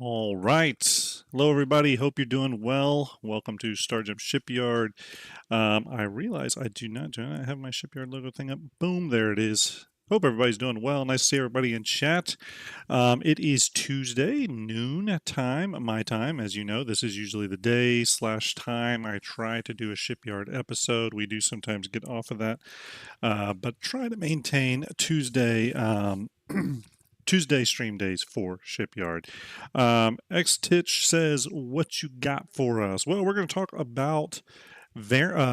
All right. Hello, everybody. Hope you're doing well. Welcome to Starjump Shipyard. I realize I do not have my Shipyard logo thing up. Boom, there it is. Hope everybody's doing well. Nice to see everybody in chat. It is Tuesday, noon time, my time. As you know, this is usually the day/time I try to do a Shipyard episode. We do sometimes get off of that, but try to maintain Tuesday. Tuesday stream days for Shipyard. Xtitch says, "What you got for us?" Well, we're going to talk about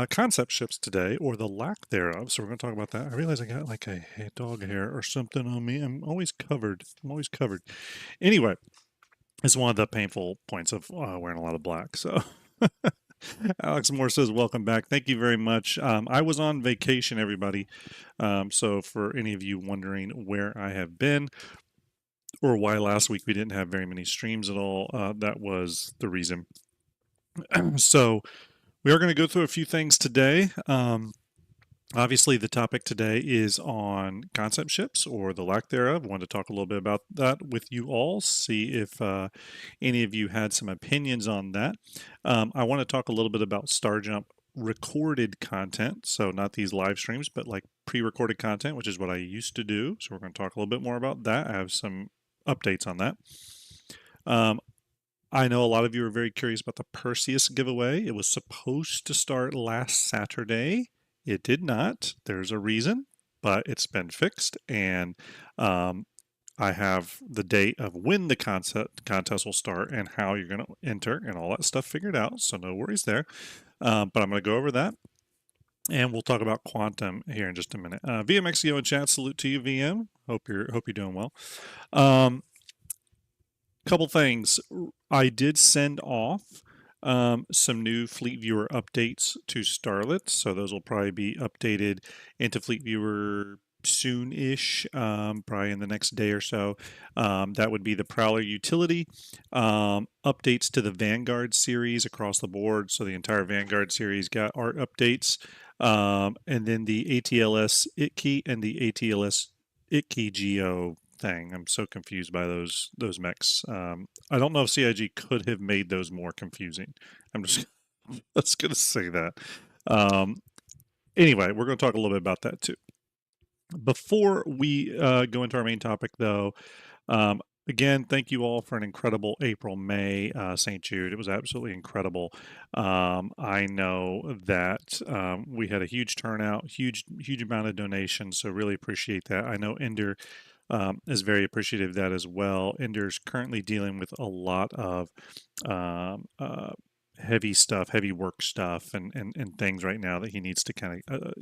concept ships today, or the lack thereof. So we're going to talk about that. I realize I got like a dog hair or something on me. I'm always covered. Anyway, it's one of the painful points of wearing a lot of black. So. Alex Moore says, "Welcome back. Thank you very much. I was on vacation, everybody. So, for any of you wondering where I have been, or why last week we didn't have very many streams at all, that was the reason. So we are going to go through a few things today. Obviously, the topic today is on concept ships or the lack thereof. I wanted to talk a little bit about that with you all, see if any of you had some opinions on that. I want to talk a little bit about Starjump recorded content, so not these live streams, but like pre-recorded content, which is what I used to do. So we're going to talk a little bit more about that. I have some updates on that. I know a lot of you are very curious about the Perseus giveaway. It was supposed to start last Saturday. It did not. There's a reason, but it's been fixed, and I have the date of when the contest will start and how you're going to enter and all that stuff figured out. So no worries there. But I'm going to go over that. And we'll talk about quantum here in just a minute. VMXEO in chat, salute to you, VM. Hope you're doing well. Couple things. I did send off some new Fleet Viewer updates to Starlet, so those will probably be updated into Fleet Viewer soon-ish, probably in the next day or so. That would be the Prowler utility, updates to the Vanguard series across the board, so the entire Vanguard series got art updates, and then the ATLS ITKey and the ATLS ITKey Geo thing. I'm so confused by those mechs. I don't know if CIG could have made those more confusing. I'm just going to say that. Anyway, we're going to talk a little bit about that too. Before we go into our main topic, though, again, thank you all for an incredible April, May, St. Jude. It was absolutely incredible. I know that we had a huge turnout, huge amount of donations, so really appreciate that. I know Ender is very appreciative of that as well. Ender's currently dealing with a lot of heavy work stuff and things right now that he needs to kind of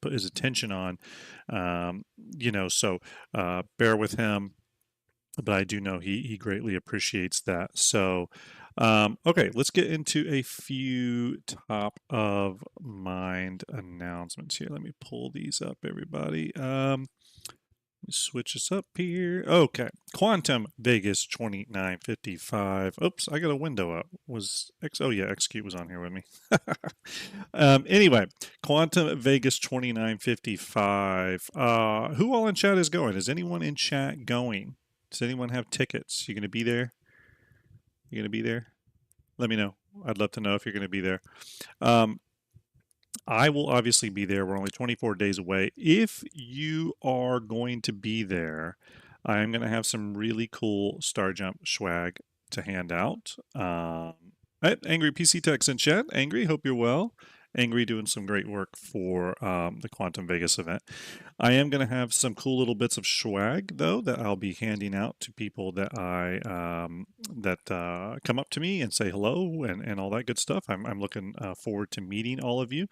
put his attention on. So bear with him, but I do know he greatly appreciates that. So okay, let's get into a few top of mind announcements here. Let me pull these up, everybody. Switch this up here. Okay. Quantum Vegas 2955. Oops, I got a window up. Oh yeah, Execute was on here with me. Anyway, Quantum Vegas 2955. Who all in chat is going? Is anyone in chat going? Does anyone have tickets? You gonna be there? You gonna be there? Let me know. I'd love to know if you're gonna be there. I will obviously be there. We're only 24 days away. If you are going to be there, I'm going to have some really cool Starjump swag to hand out. Angry PC Tech's in chat. Angry, hope you're well. Angry doing some great work for the Quantum Vegas event. I am going to have some cool little bits of swag though that I'll be handing out to people that come up to me and say hello and all that good stuff. I'm looking forward to meeting all of you.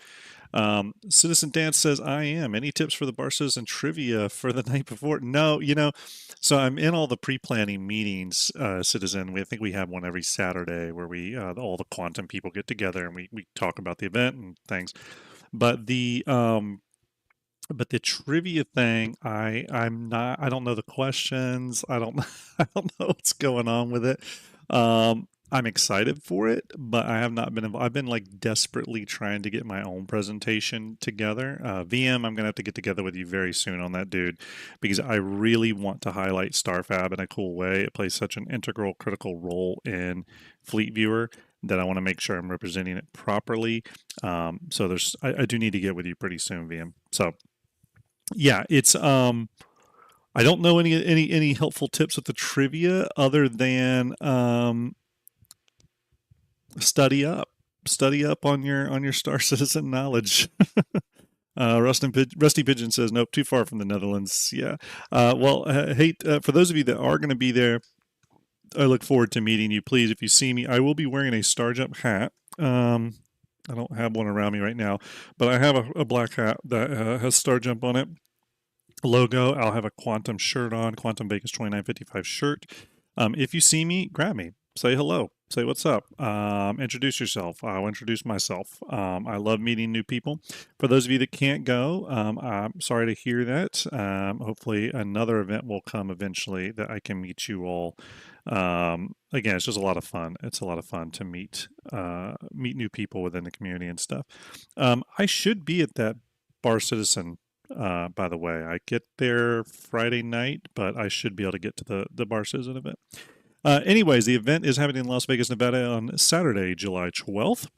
Citizen Dance says, "I am. Any tips for the Bar Citizen trivia for the night before?" No, so I'm in all the pre-planning meetings, Citizen. I think we have one every Saturday where we all the quantum people get together and we talk about the event and things. But the trivia thing, I don't know the questions. I don't I don't know what's going on with it. I'm excited for it, but I have not been involved. I've been like desperately trying to get my own presentation together. VM, I'm going to have to get together with you very soon on that, dude, because I really want to highlight StarFab in a cool way. It plays such an integral, critical role in Fleet Viewer that I want to make sure I'm representing it properly. So I do need to get with you pretty soon, VM. So yeah, it's I don't know any helpful tips with the trivia other than study up. Study up on your Star Citizen knowledge. Rusty Pigeon says, nope, too far from the Netherlands. Yeah. For those of you that are going to be there, I look forward to meeting you. Please, if you see me, I will be wearing a Starjump hat. I don't have one around me right now, but I have a black hat that has Starjump on it. Logo. I'll have a Quantum shirt on, Quantum Vegas 2955 shirt. If you see me, grab me. Say hello. Say what's up. Introduce yourself. I'll introduce myself. I love meeting new people. For those of you that can't go, I'm sorry to hear that. Hopefully, another event will come eventually that I can meet you all. Again, it's just a lot of fun. It's a lot of fun to meet new people within the community and stuff. I should be at that Bar Citizen by the way. I get there Friday night, but I should be able to get to the Bar Citizen event. Anyways, the event is happening in Las Vegas, Nevada on Saturday, July 12th.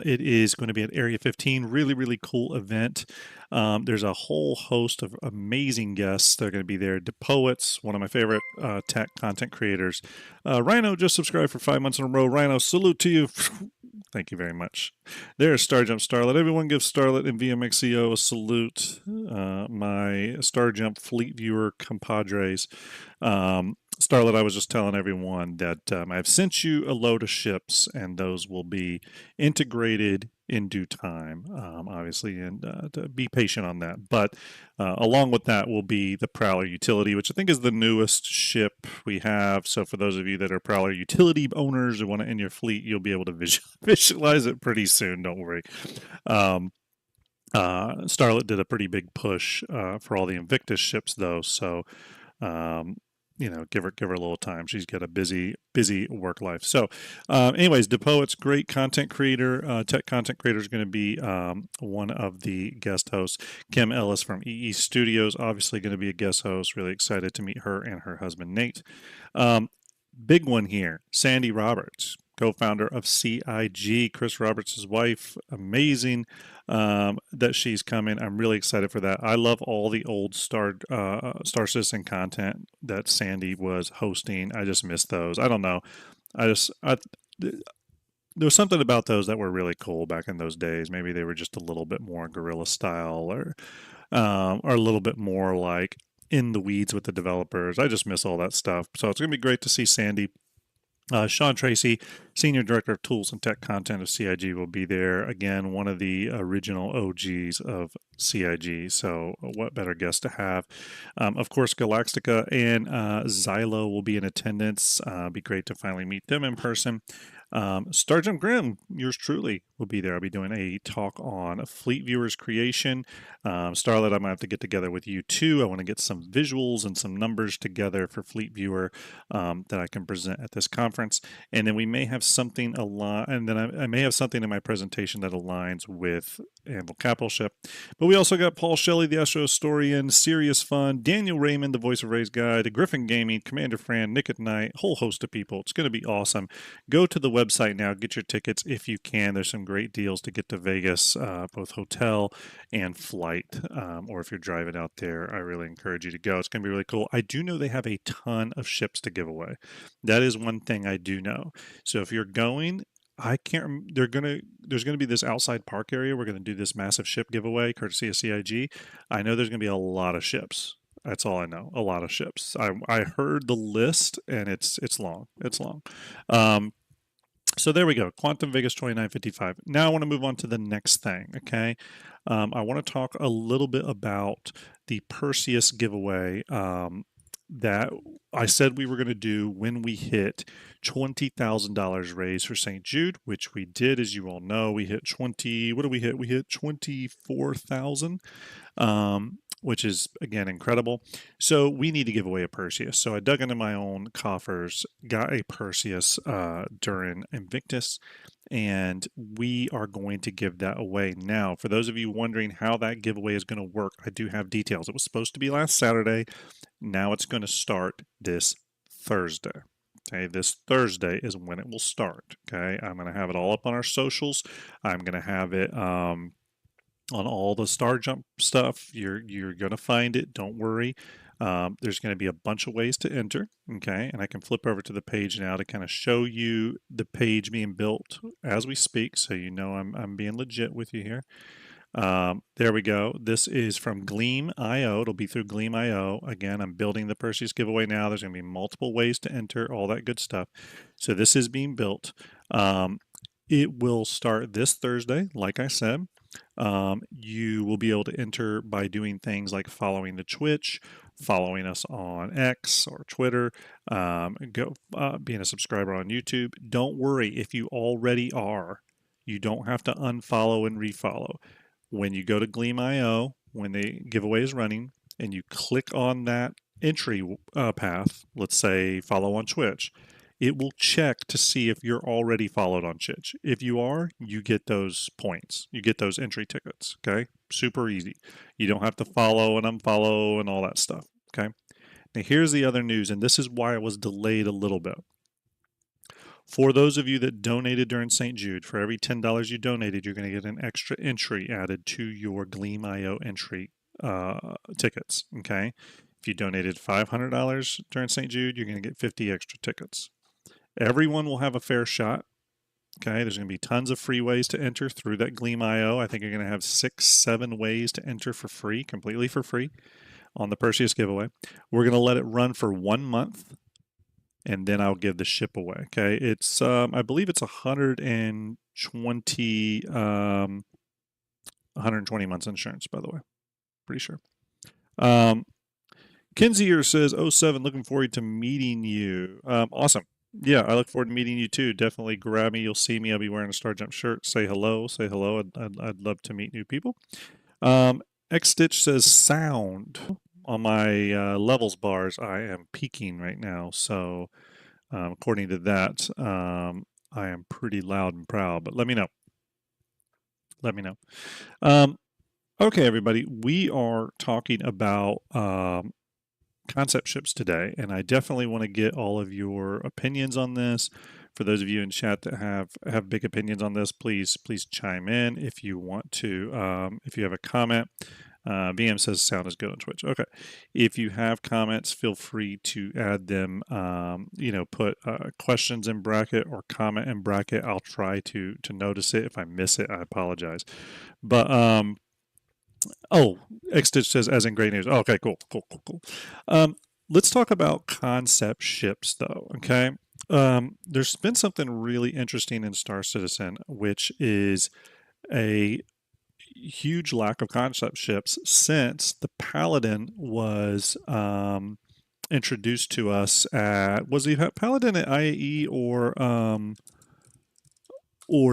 It is going to be at Area 15. Really, really cool event. There's a whole host of amazing guests that are going to be there. DePoets, one of my favorite tech content creators. Rhino just subscribed for 5 months in a row. Rhino, salute to you. Thank you very much. There's Starjump Starlet. Everyone give Starlet and VMXEO a salute. My Starjump Fleet Viewer compadres. Starlet, I was just telling everyone that I've sent you a load of ships, and those will be integrated in due time, obviously, and to be patient on that. But along with that will be the Prowler Utility, which I think is the newest ship we have. So for those of you that are Prowler Utility owners who want it in your fleet, you'll be able to visualize it pretty soon. Don't worry. Starlet did a pretty big push for all the Invictus ships, though. So give her a little time. She's got a busy work life. So, anyways, DePoet's great content creator, tech content creator is going to be one of the guest hosts. Kim Ellis from EE Studios, obviously going to be a guest host. Really excited to meet her and her husband Nate. Big one here, Sandy Roberts, co-founder of CIG. Chris Roberts' wife, amazing that she's coming. I'm really excited for that. I love all the old Star Citizen content that Sandy was hosting. I just miss those. I don't know. There was something about those that were really cool back in those days. Maybe they were just a little bit more guerrilla style, or a little bit more like in the weeds with the developers. I just miss all that stuff. So it's going to be great to see Sandy. Sean Tracy, Senior Director of Tools and Tech Content of CIG, will be there. Again, one of the original OGs of CIG. So, what better guest to have? Of course, Galactica and Xylo will be in attendance. Be great to finally meet them in person. Starjump Grim, yours truly, will be there. I'll be doing a talk on Fleet Viewers creation. Starlet, I'm going to have to get together with you too. I want to get some visuals and some numbers together for Fleet Viewer that I can present at this conference. And then we may have something and then I may have something in my presentation that aligns with Anvil Capital Ship. But we also got Paul Shelley, the Astro Historian, Serious Fun, Daniel Raymond, the Voice of Ray's Guide, Griffin Gaming, Commander Fran, Nick at Night, whole host of people. It's going to be awesome. Go to the website now, get your tickets if you can. There's some great deals to get to Vegas, both hotel and flight. Or if you're driving out there, I really encourage you to go. It's going to be really cool. I do know they have a ton of ships to give away. That is one thing I do know. So if you're going, I can't. There's gonna be this outside park area. We're gonna do this massive ship giveaway, courtesy of CIG. I know there's gonna be a lot of ships. That's all I know. A lot of ships. I heard the list, and it's long. It's long. So there we go. Quantum Vegas 2955. Now I want to move on to the next thing. Okay. I want to talk a little bit about the Perseus giveaway. That I said we were going to do when we hit $20,000 raised for St. Jude, which we did, as you all know. We hit 20. What did we hit? We hit 24,000. which is again incredible. So we need to give away a Perseus. So I dug into my own coffers, got a Perseus during Invictus, and we are going to give that away. Now, for those of you wondering how that giveaway is going to work, I do have details. It was supposed to be last Saturday. Now it's going to start this Thursday. Okay, this Thursday is when it will start. Okay, I'm going to have it all up on our socials. I'm going to have it on all the Starjump stuff. You're going to find it. Don't worry. There's going to be a bunch of ways to enter. Okay, and I can flip over to the page now to kind of show you the page being built as we speak, so you know I'm being legit with you here. There we go. This is from Gleam.io. It'll be through Gleam.io. Again, I'm building the Perseus giveaway now. There's going to be multiple ways to enter, all that good stuff. So this is being built. It will start this Thursday, like I said. You will be able to enter by doing things like following the Twitch, following us on X or Twitter, being a subscriber on YouTube. Don't worry if you already are. You don't have to unfollow and refollow. When you go to Gleam.io, when the giveaway is running, and you click on that entry path, let's say follow on Twitch, it will check to see if you're already followed on Twitch. If you are, you get those points. You get those entry tickets, okay? Super easy. You don't have to follow and unfollow and all that stuff, okay? Now here's the other news, and this is why it was delayed a little bit. For those of you that donated during St. Jude, for every $10 you donated, you're going to get an extra entry added to your Gleam.io entry tickets, okay? If you donated $500 during St. Jude, you're going to get 50 extra tickets. Everyone will have a fair shot. Okay, there's going to be tons of free ways to enter through that Gleam.io. I think you're going to have 6, 7 ways to enter for free, completely for free, on the Perseus giveaway. We're going to let it run for 1 month, and then I'll give the ship away. Okay, it's I believe it's 120 months insurance, by the way. Pretty sure. Kinzier says, 07, looking forward to meeting you. Awesome. Yeah, I look forward to meeting you too. Definitely grab me. You'll see me. I'll be wearing a Starjump shirt. Say hello. Say hello. I'd love to meet new people. X Stitch says sound. On my levels bars, I am peaking right now. So according to that, I am pretty loud and proud. But let me know. Let me know. Okay, everybody. We are talking about concept ships today, and I definitely want to get all of your opinions on this. For those of you in chat that have big opinions on this, please chime in if you want to. If you have a comment, BM says sound is good on Twitch. Okay, if you have comments, feel free to add them. Put questions in bracket or comment in bracket. I'll try to notice it. If I miss it, I apologize. But oh, Xstitch says, as in great news. Oh, okay, cool. Let's talk about concept ships, though, okay? There's been something really interesting in Star Citizen, which is a huge lack of concept ships since the Paladin was introduced to us at, was he Paladin at IAE or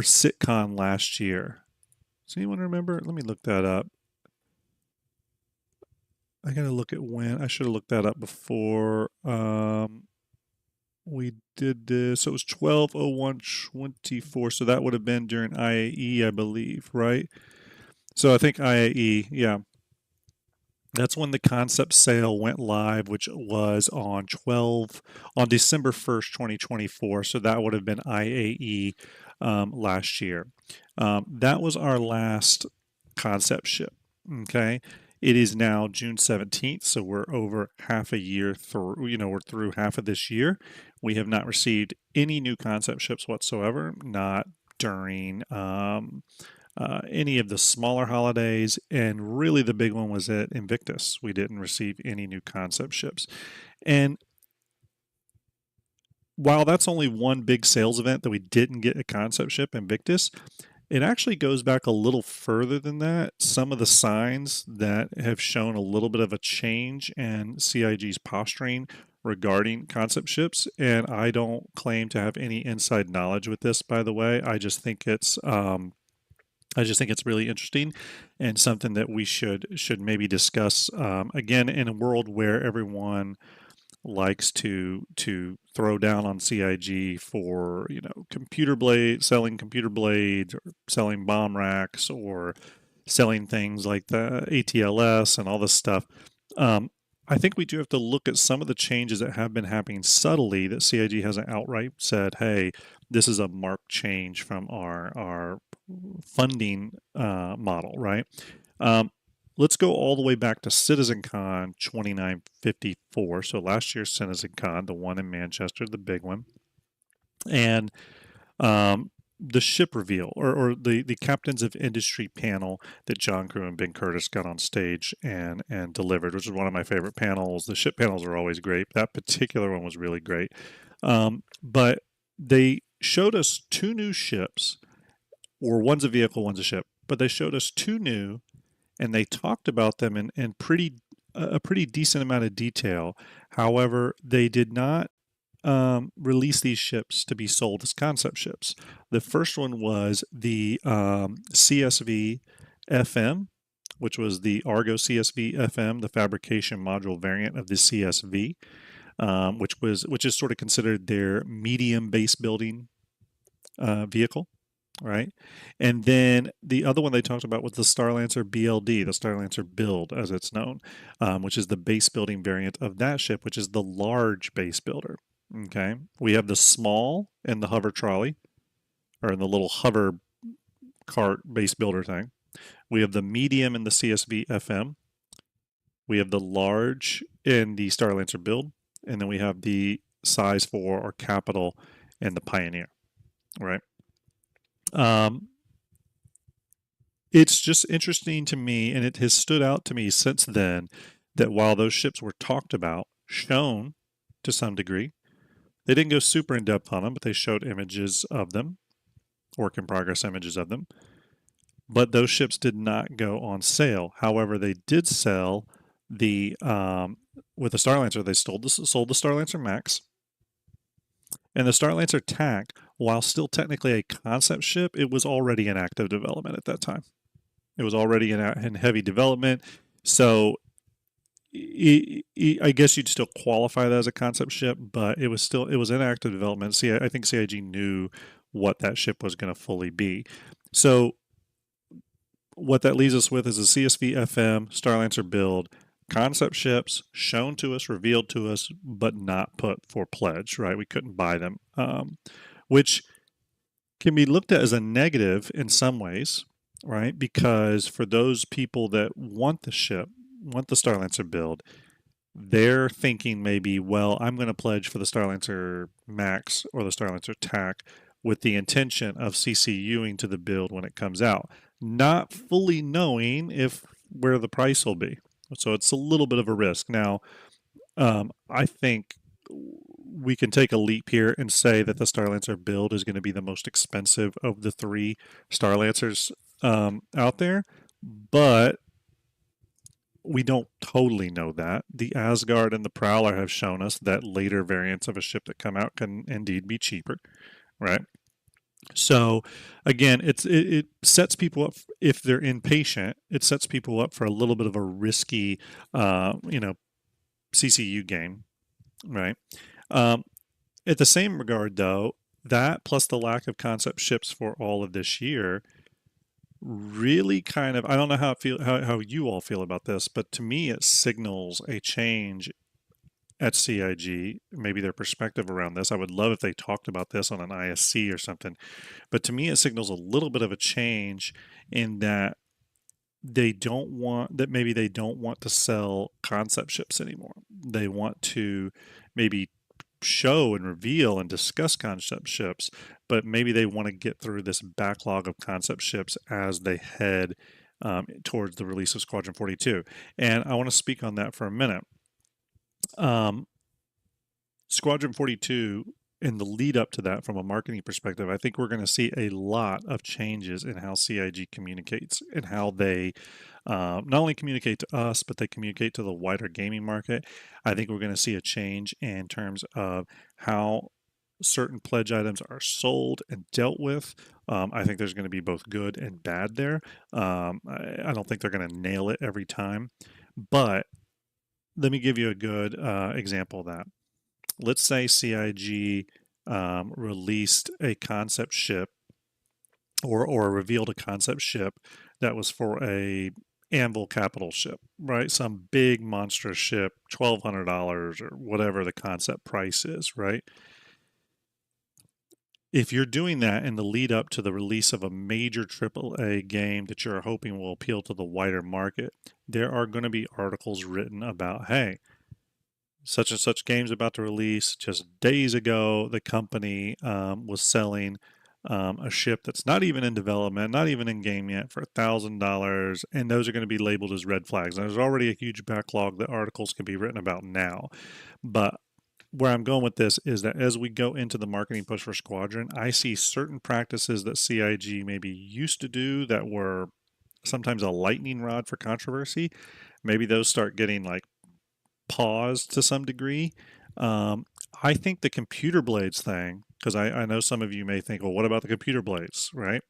SitCon last year? Does anyone remember? Let me look that up. I gotta look at when. I should have looked that up before we did this. So it was 12/01/24. So that would have been during IAE, I believe, right? So I think IAE, yeah. That's when the concept sale went live, which was on December 1st, 2024. So that would have been IAE last year. That was our last concept ship. Okay. It is now June 17th, so we're over half a year through, we're through half of this year. We have not received any new concept ships whatsoever, not during any of the smaller holidays, and really the big one was at Invictus. We didn't receive any new concept ships. And while that's only one big sales event that we didn't get a concept ship, Invictus, it actually goes back a little further than that. Some of the signs that have shown a little bit of a change in CIG's posturing regarding concept ships, and I don't claim to have any inside knowledge with this, by the way. I just think it's I just think it's really interesting and something that we should maybe discuss again in a world where everyone likes to throw down on CIG for selling computer blades or selling bomb racks or selling things like the ATLS and all this stuff. Um, I think we do have to look at some of the changes that have been happening subtly that CIG hasn't outright said, "Hey, this is a marked change from our funding model," right? Um, let's go all the way back to CitizenCon 2954. So last year's CitizenCon, the one in Manchester, the big one, and the ship reveal or the captains of industry panel that John Crew and Ben Curtis got on stage and delivered, which is one of my favorite panels. The ship panels are always great. That particular one was really great. But they showed us two new ships, or one's a vehicle, one's a ship. But they showed us two new, and they talked about them in a pretty decent amount of detail. However, they did not release these ships to be sold as concept ships. The first one was the CSV FM, which was the Argo CSV FM, the fabrication module variant of the CSV, which is sort of considered their medium base building vehicle. Right. And then the other one they talked about was the Starlancer BLD, the Starlancer build, as it's known, which is the base building variant of that ship, which is the large base builder. Okay. We have the small in the hover trolley, or in the little hover cart base builder thing. We have the medium in the CSV FM. We have the large in the Starlancer build. And then we have the size 4 or capital in the Pioneer. Right. It's just interesting to me, and it has stood out to me since then, that while those ships were talked about, shown to some degree, they didn't go super in depth on them, but they showed images of them, work in progress images of them. But those ships did not go on sale. However, they did sell the with the Starlancer. They sold the Starlancer Max, and the Starlancer TAC, while still technically a concept ship, it was already in active development at that time. It was already in heavy development. So I guess you'd still qualify that as a concept ship, but it was in active development. See, I think CIG knew what that ship was going to fully be. So what that leaves us with is a CSV FM Starlancer build, concept ships shown to us, revealed to us, but not put for pledge. Right? We couldn't buy them, which can be looked at as a negative in some ways, right? Because for those people that want the ship, want the Starlancer build, they're thinking maybe, well, I'm going to pledge for the Starlancer Max or the Starlancer TAC with the intention of CCUing to the build when it comes out, not fully knowing where the price will be. So it's a little bit of a risk. Now, I think we can take a leap here and say that the Starlancer build is going to be the most expensive of the three Starlancers out there, but we don't totally know that. The Asgard and the Prowler have shown us that later variants of a ship that come out can indeed be cheaper, right? So again, it sets people up, if they're impatient, it sets people up for a little bit of a risky, CCU game, right? At the same regard, though, that plus the lack of concept ships for all of this year really kind of, I don't know how you all feel about this, but to me it signals a change at CIG, maybe their perspective around this. I would love if they talked about this on an ISC or something, but to me it signals a little bit of a change in that maybe they don't want to sell concept ships anymore. They want to maybe show and reveal and discuss concept ships, but maybe they want to get through this backlog of concept ships as they head towards the release of Squadron 42. And I want to speak on that for a minute. Squadron 42, in the lead up to that, from a marketing perspective, I think we're going to see a lot of changes in how CIG communicates and how they not only communicate to us, but they communicate to the wider gaming market. I think we're going to see a change in terms of how certain pledge items are sold and dealt with. I think there's going to be both good and bad there. I don't think they're going to nail it every time, but let me give you a good example of that. Let's say CIG released a concept ship or revealed a concept ship that was for a Anvil capital ship, right? Some big monstrous ship, $1,200 or whatever the concept price is, right? If you're doing that in the lead up to the release of a major AAA game that you're hoping will appeal to the wider market, there are going to be articles written about, hey, such and such game's about to release. Just days ago, the company was selling a ship that's not even in development, not even in game yet, for $1,000, and those are going to be labeled as red flags. And there's already a huge backlog that articles can be written about now. But where I'm going with this is that as we go into the marketing push for Squadron, I see certain practices that CIG maybe used to do that were sometimes a lightning rod for controversy. Maybe those start getting like paused to some degree. Um, I think the computer blades thing, because I know some of you may think, well, what about the computer blades, right?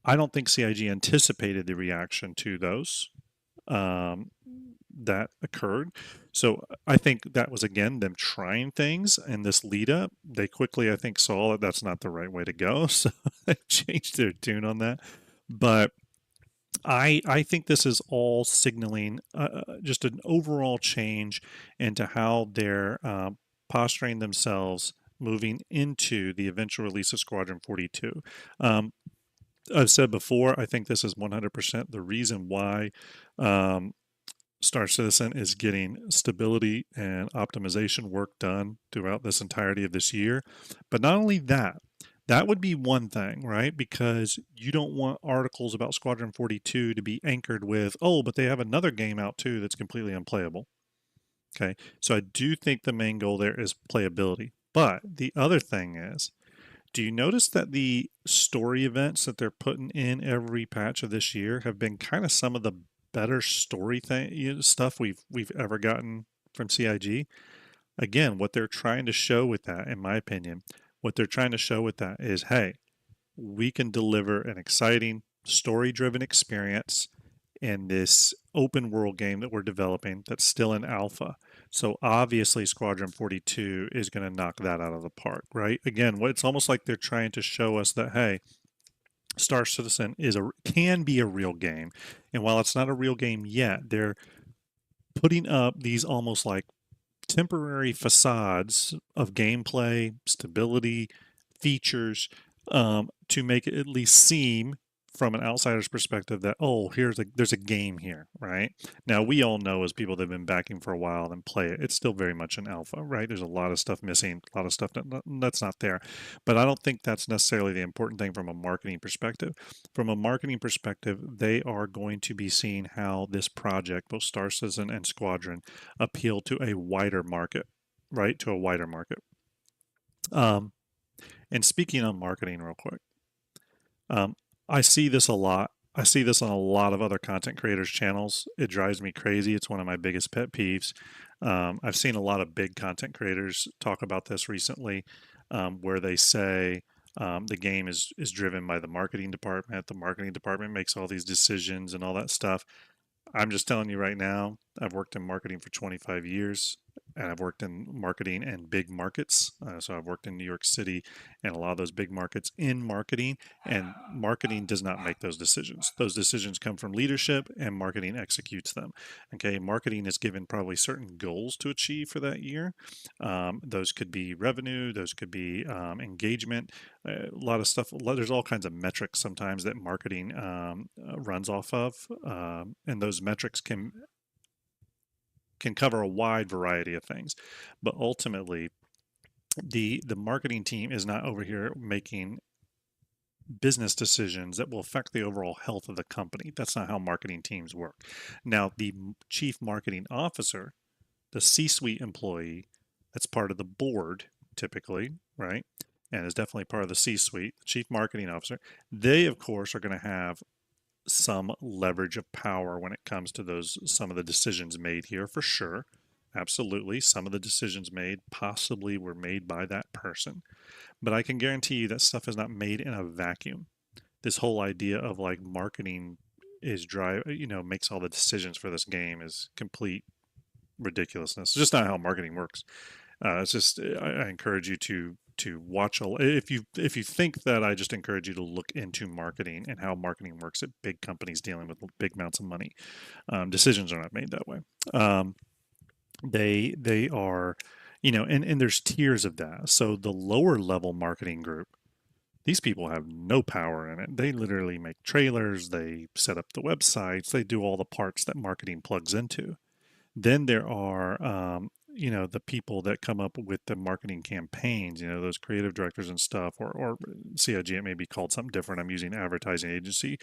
I don't think CIG anticipated the reaction to those um, that occurred. So I think that was, again, them trying things in this lead up. They quickly, I think, saw that that's not the right way to go. So they changed their tune on that. But I think this is all signaling just an overall change into how they're posturing themselves moving into the eventual release of Squadron 42. Um, I've said before, I think this is 100% the reason why Star Citizen is getting stability and optimization work done throughout this entirety of this year. But not only that, that would be one thing, right? Because you don't want articles about Squadron 42 to be anchored with, oh, but they have another game out too that's completely unplayable. Okay. So I do think the main goal there is playability. But the other thing is, do you notice that the story events that they're putting in every patch of this year have been kind of some of the better story stuff we've ever gotten from CIG? Again, what they're trying to show with that, in my opinion, what they're trying to show with that is, hey, we can deliver an exciting story-driven experience in this open world game that we're developing that's still in alpha. So obviously Squadron 42 is going to knock that out of the park, right? Again, it's almost like they're trying to show us that, hey, Star Citizen can be a real game. And while it's not a real game yet, they're putting up these almost like temporary facades of gameplay, stability, features to make it at least seem from an outsider's perspective that, oh, there's a game here, right? Now we all know as people that have been backing for a while and play it, it's still very much an alpha, right? There's a lot of stuff missing, a lot of stuff that's not there. But I don't think that's necessarily the important thing from a marketing perspective. From a marketing perspective, they are going to be seeing how this project, both Star Citizen and Squadron, appeal to a wider market, right? To a wider market. Um, and speaking on marketing, real quick, um, I see this a lot. I see this on a lot of other content creators' channels. It drives me crazy. It's one of my biggest pet peeves. I've seen a lot of big content creators talk about this recently, where they say the game is driven by the marketing department. The marketing department makes all these decisions and all that stuff. I'm just telling you right now, I've worked in marketing for 25 years and I've worked in marketing and big markets. So I've worked in New York City and a lot of those big markets in marketing, and marketing does not make those decisions. Those decisions come from leadership and marketing executes them. Okay. Marketing is given probably certain goals to achieve for that year. Those could be revenue, those could be engagement, a lot of stuff. There's all kinds of metrics sometimes that marketing runs off of, and those metrics can cover a wide variety of things. But ultimately, the marketing team is not over here making business decisions that will affect the overall health of the company. That's not how marketing teams work. Now, the chief marketing officer, the C-suite employee, that's part of the board typically, right? And is definitely part of the C-suite, the chief marketing officer. They, of course, are going to have some leverage of power when it comes to those some of the decisions made here for sure. Absolutely. Some of the decisions made possibly were made by that person. But I can guarantee you that stuff is not made in a vacuum. This whole idea of like marketing is makes all the decisions for this game is complete ridiculousness. It's just not how marketing works. It's just I encourage you to watch if you think that I just encourage you to look into marketing and how marketing works at big companies dealing with big amounts of money. Decisions are not made that way. Um, they are, and there's tiers of that. So the lower level marketing group, these people have no power in it. They literally make trailers, they set up the websites, they do all the parts that marketing plugs into. Then there are, the people that come up with the marketing campaigns, those creative directors and stuff, or CIG, it may be called something different. I'm using advertising agency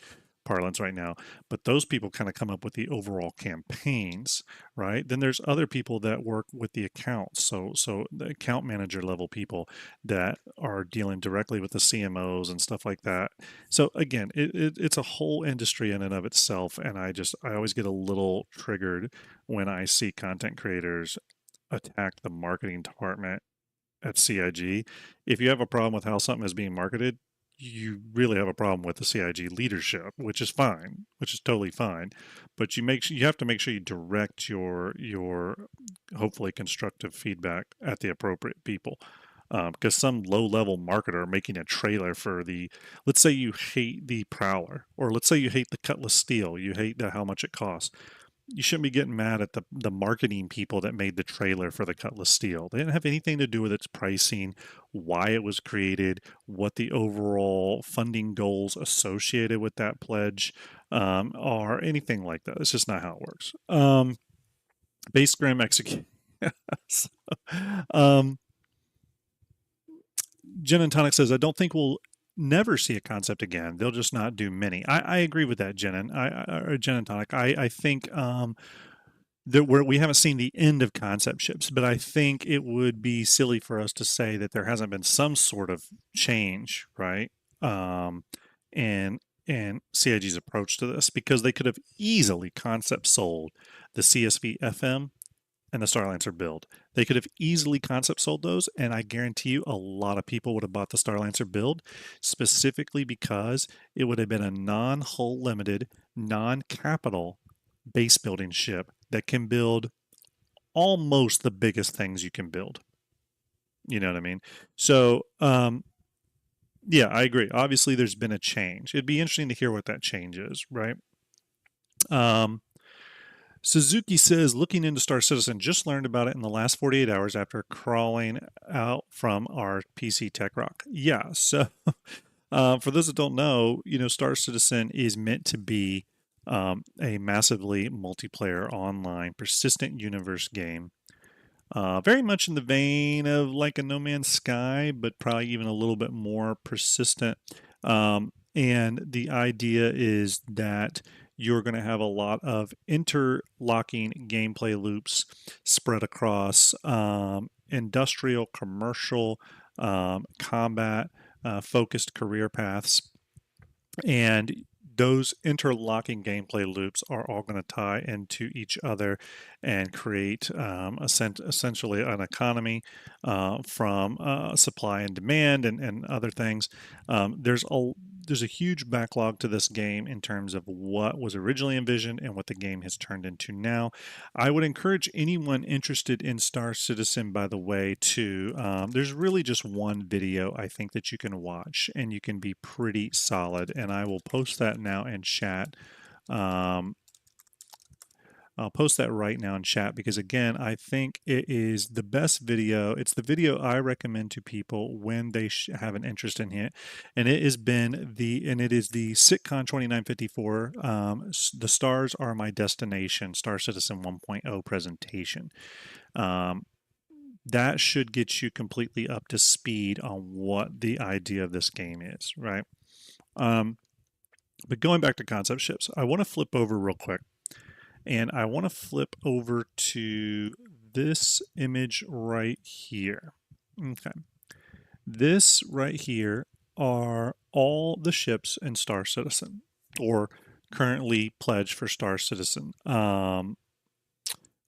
parlance right now, but those people kind of come up with the overall campaigns, right? Then there's other people that work with the accounts. So the account manager level people that are dealing directly with the CMOs and stuff like that. So again, it's a whole industry in and of itself. And I always get a little triggered when I see content creators attack the marketing department at CIG. If you have a problem with how something is being marketed, you really have a problem with the CIG leadership, which is fine, which is totally fine. But you have to make sure you direct your hopefully constructive feedback at the appropriate people. Because some low level marketer making a trailer for let's say you hate the Prowler, or let's say you hate the Cutlass Steel, you hate how much it costs. You shouldn't be getting mad at the marketing people that made the trailer for the Cutlass Steel. They didn't have anything to do with its pricing, why it was created, what the overall funding goals associated with that pledge are, anything like that. It's just not how it works. Base Grim execute. So, um, Gin and Tonic says, I don't think we'll never see a concept again. They'll just not do many. I agree with that, Gin and Tonic. I think that we haven't seen the end of concept ships, but I think it would be silly for us to say that there hasn't been some sort of change, right? And CIG's approach to this, because they could have easily concept sold the CSV FM and the Starlancer build. They could have easily concept sold those, and I guarantee you a lot of people would have bought the Starlancer build, specifically because it would have been a non-hull limited, non-capital base building ship that can build almost the biggest things you can build. You know what I mean? So, yeah, I agree. Obviously, there's been a change. It'd be interesting to hear what that change is, right? Suzuki says, looking into Star Citizen, just learned about it in the last 48 hours after crawling out from our PC Tech Rock. Yeah, so for those that don't know, Star Citizen is meant to be a massively multiplayer online persistent universe game. Very much in the vein of like a No Man's Sky, but probably even a little bit more persistent. And the idea is that you're going to have a lot of interlocking gameplay loops spread across industrial, commercial, combat, focused career paths. And those interlocking gameplay loops are all going to tie into each other and create essentially an economy from supply and demand and other things. There's a huge backlog to this game in terms of what was originally envisioned and what the game has turned into now. I would encourage anyone interested in Star Citizen, by the way, there's really just one video I think that you can watch and you can be pretty solid, and I will post that now in chat. I'll post that right now in chat because, again, I think it is the best video. It's the video I recommend to people when they have an interest in it. And it is the SitCon 2954, The Stars Are My Destination, Star Citizen 1.0 presentation. That should get you completely up to speed on what the idea of this game is, right? But going back to concept ships, I want to flip over real quick. And I want to flip over to this image right here. Okay. This right here are all the ships in Star Citizen, or currently pledged for Star Citizen.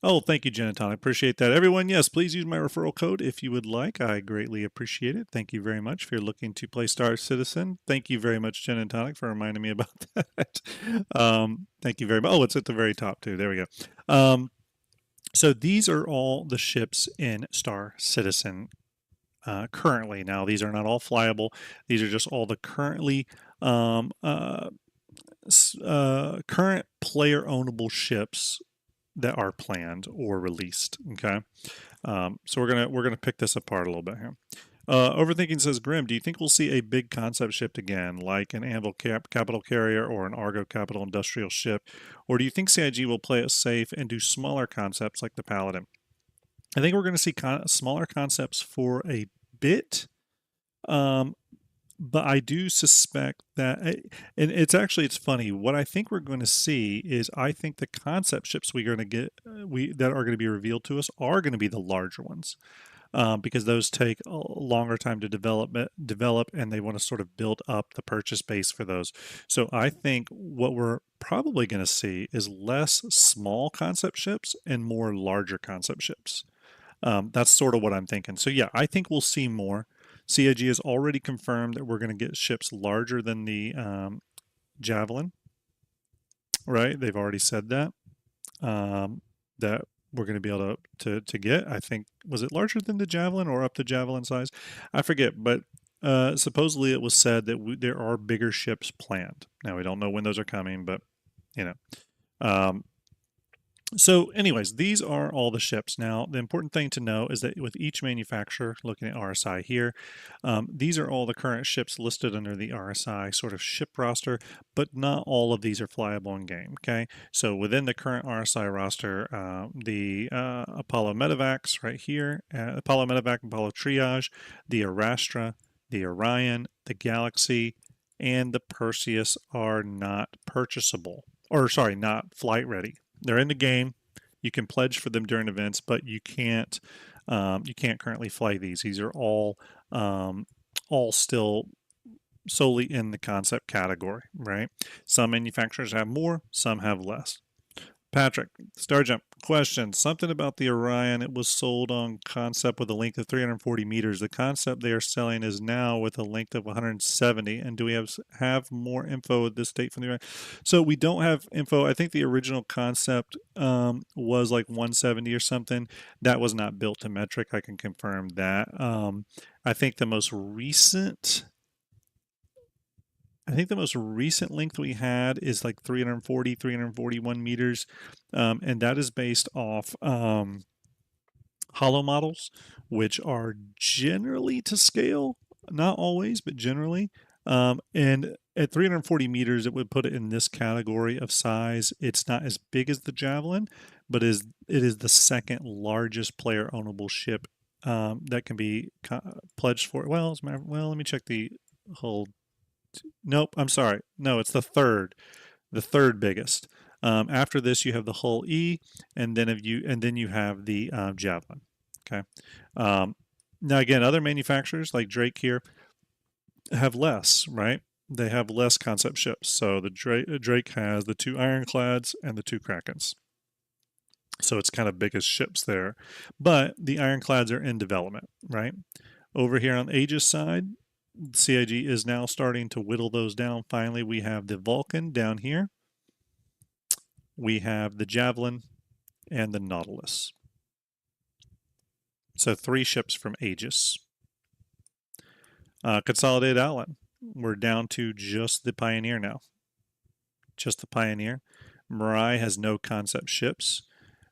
Oh, thank you, Jen and Tonic. Appreciate that. Everyone, yes, please use my referral code if you would like. I greatly appreciate it. Thank you very much. If you're looking to play Star Citizen, thank you very much, Jen and Tonic, for reminding me about that. Thank you very much. Oh, it's at the very top, too. There we go. So these are all the ships in Star Citizen currently. Now, these are not all flyable. These are just all the um, uh, current player ownable ships that are planned or released. Okay, so we're gonna pick this apart a little bit here. Overthinking says, Grim, do you think we'll see a big concept ship again, like an Anvil capital carrier or an Argo capital industrial ship? Or do you think CIG will play it safe and do smaller concepts like the Paladin? I think we're going to see smaller concepts for a bit. But I do suspect that, and it's funny. What I think we're going to see is I think the concept ships we're going to get, that are going to be revealed to us are going to be the larger ones, because those take a longer time to develop, and they want to sort of build up the purchase base for those. So I think what we're probably going to see is less small concept ships and more larger concept ships. That's sort of what I'm thinking. So yeah, I think we'll see more. CIG has already confirmed that we're going to get ships larger than the Javelin, right? They've already said that that we're going to be able to get. I think, was it larger than the Javelin or up to Javelin size? I forget, but supposedly it was said that there are bigger ships planned. Now we don't know when those are coming, but you know. So anyways, these are all the ships. Now, the important thing to know is that with each manufacturer, looking at RSI here, these are all the current ships listed under the RSI sort of ship roster, but not all of these are flyable in game, okay? So within the current RSI roster, the Apollo Medevacs right here, Apollo Medevac, Apollo Triage, the Arastra, the Orion, the Galaxy, and the Perseus are not purchasable, or sorry, not flight ready. They're in the game. You can pledge for them during events, but you can't currently fly these. These are all still solely in the concept category, right? Some manufacturers have more, some have less. Patrick, Starjump, question. Something about the Orion. It was sold on concept with a length of 340 meters. The concept they are selling is now with a length of 170. And do we have more info at this date from the Orion? So we don't have info. I think the original concept was like 170 or something. That was not built to metric. I can confirm that. I think the most recent length we had is like 340, 341 meters. And that is based off hollow models, which are generally to scale, not always, but generally. And at 340 meters, it would put it in this category of size. It's not as big as the Javelin, but it is the second largest player ownable ship that can be pledged for. Well, let me check the whole. Nope, I'm sorry. No, it's the third biggest. After this, you have the Hull E, and then you have the Javelin. Okay. Now again, other manufacturers like Drake here have less, right? They have less concept ships. So the Drake has the 2 Ironclads and the 2 Krakens. So it's kind of biggest ships there, but the Ironclads are in development, right? Over here on Aegis side, CIG is now starting to whittle those down. Finally, we have the Vulcan down here. We have the Javelin and the Nautilus. So 3 ships from Aegis. Consolidated Outlet. We're down to just the Pioneer now. Just the Pioneer. Mirai has no concept ships.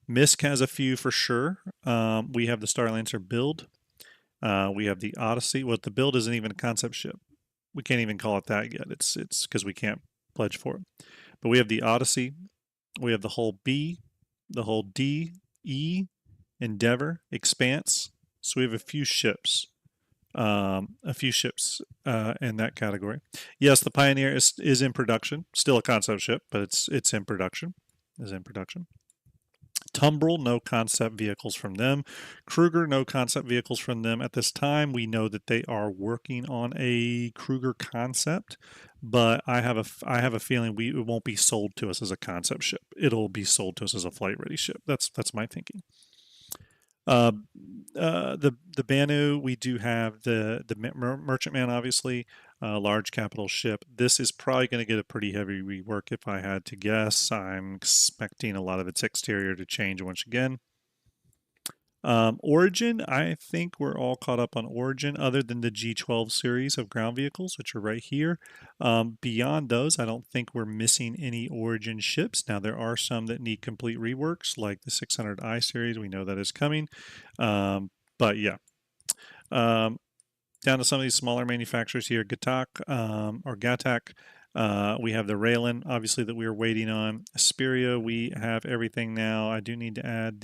Misk has a few for sure. We have the Starlancer build. We have the Odyssey. Well, the build isn't even a concept ship. We can't even call it that yet. It's because we can't pledge for it. But we have the Odyssey. We have the Hull B, the Hull D, E, Endeavor, Expanse. So we have a few ships in that category. Yes, the Pioneer is in production. Still a concept ship, but it's in production. Is in production. Tumbrel, no concept vehicles from them. Kruger, no concept vehicles from them. At this time, we know that they are working on a Kruger concept, but I have a feeling it won't be sold to us as a concept ship. It'll be sold to us as a flight ready ship. That's my thinking. Uh, the Banu, we do have the Merchantman, obviously, large capital ship. This is probably going to get a pretty heavy rework if I had to guess. I'm expecting a lot of its exterior to change once again. Origin, I think we're all caught up on Origin, other than the G12 series of ground vehicles, which are right here. Beyond those, I don't think we're missing any Origin ships. Now, there are some that need complete reworks, like the 600i series. We know that is coming. But yeah. Down to some of these smaller manufacturers here, Gatak or Gatak. We have the Raylan, obviously, that we were waiting on. Asperia, we have everything now. I do need to add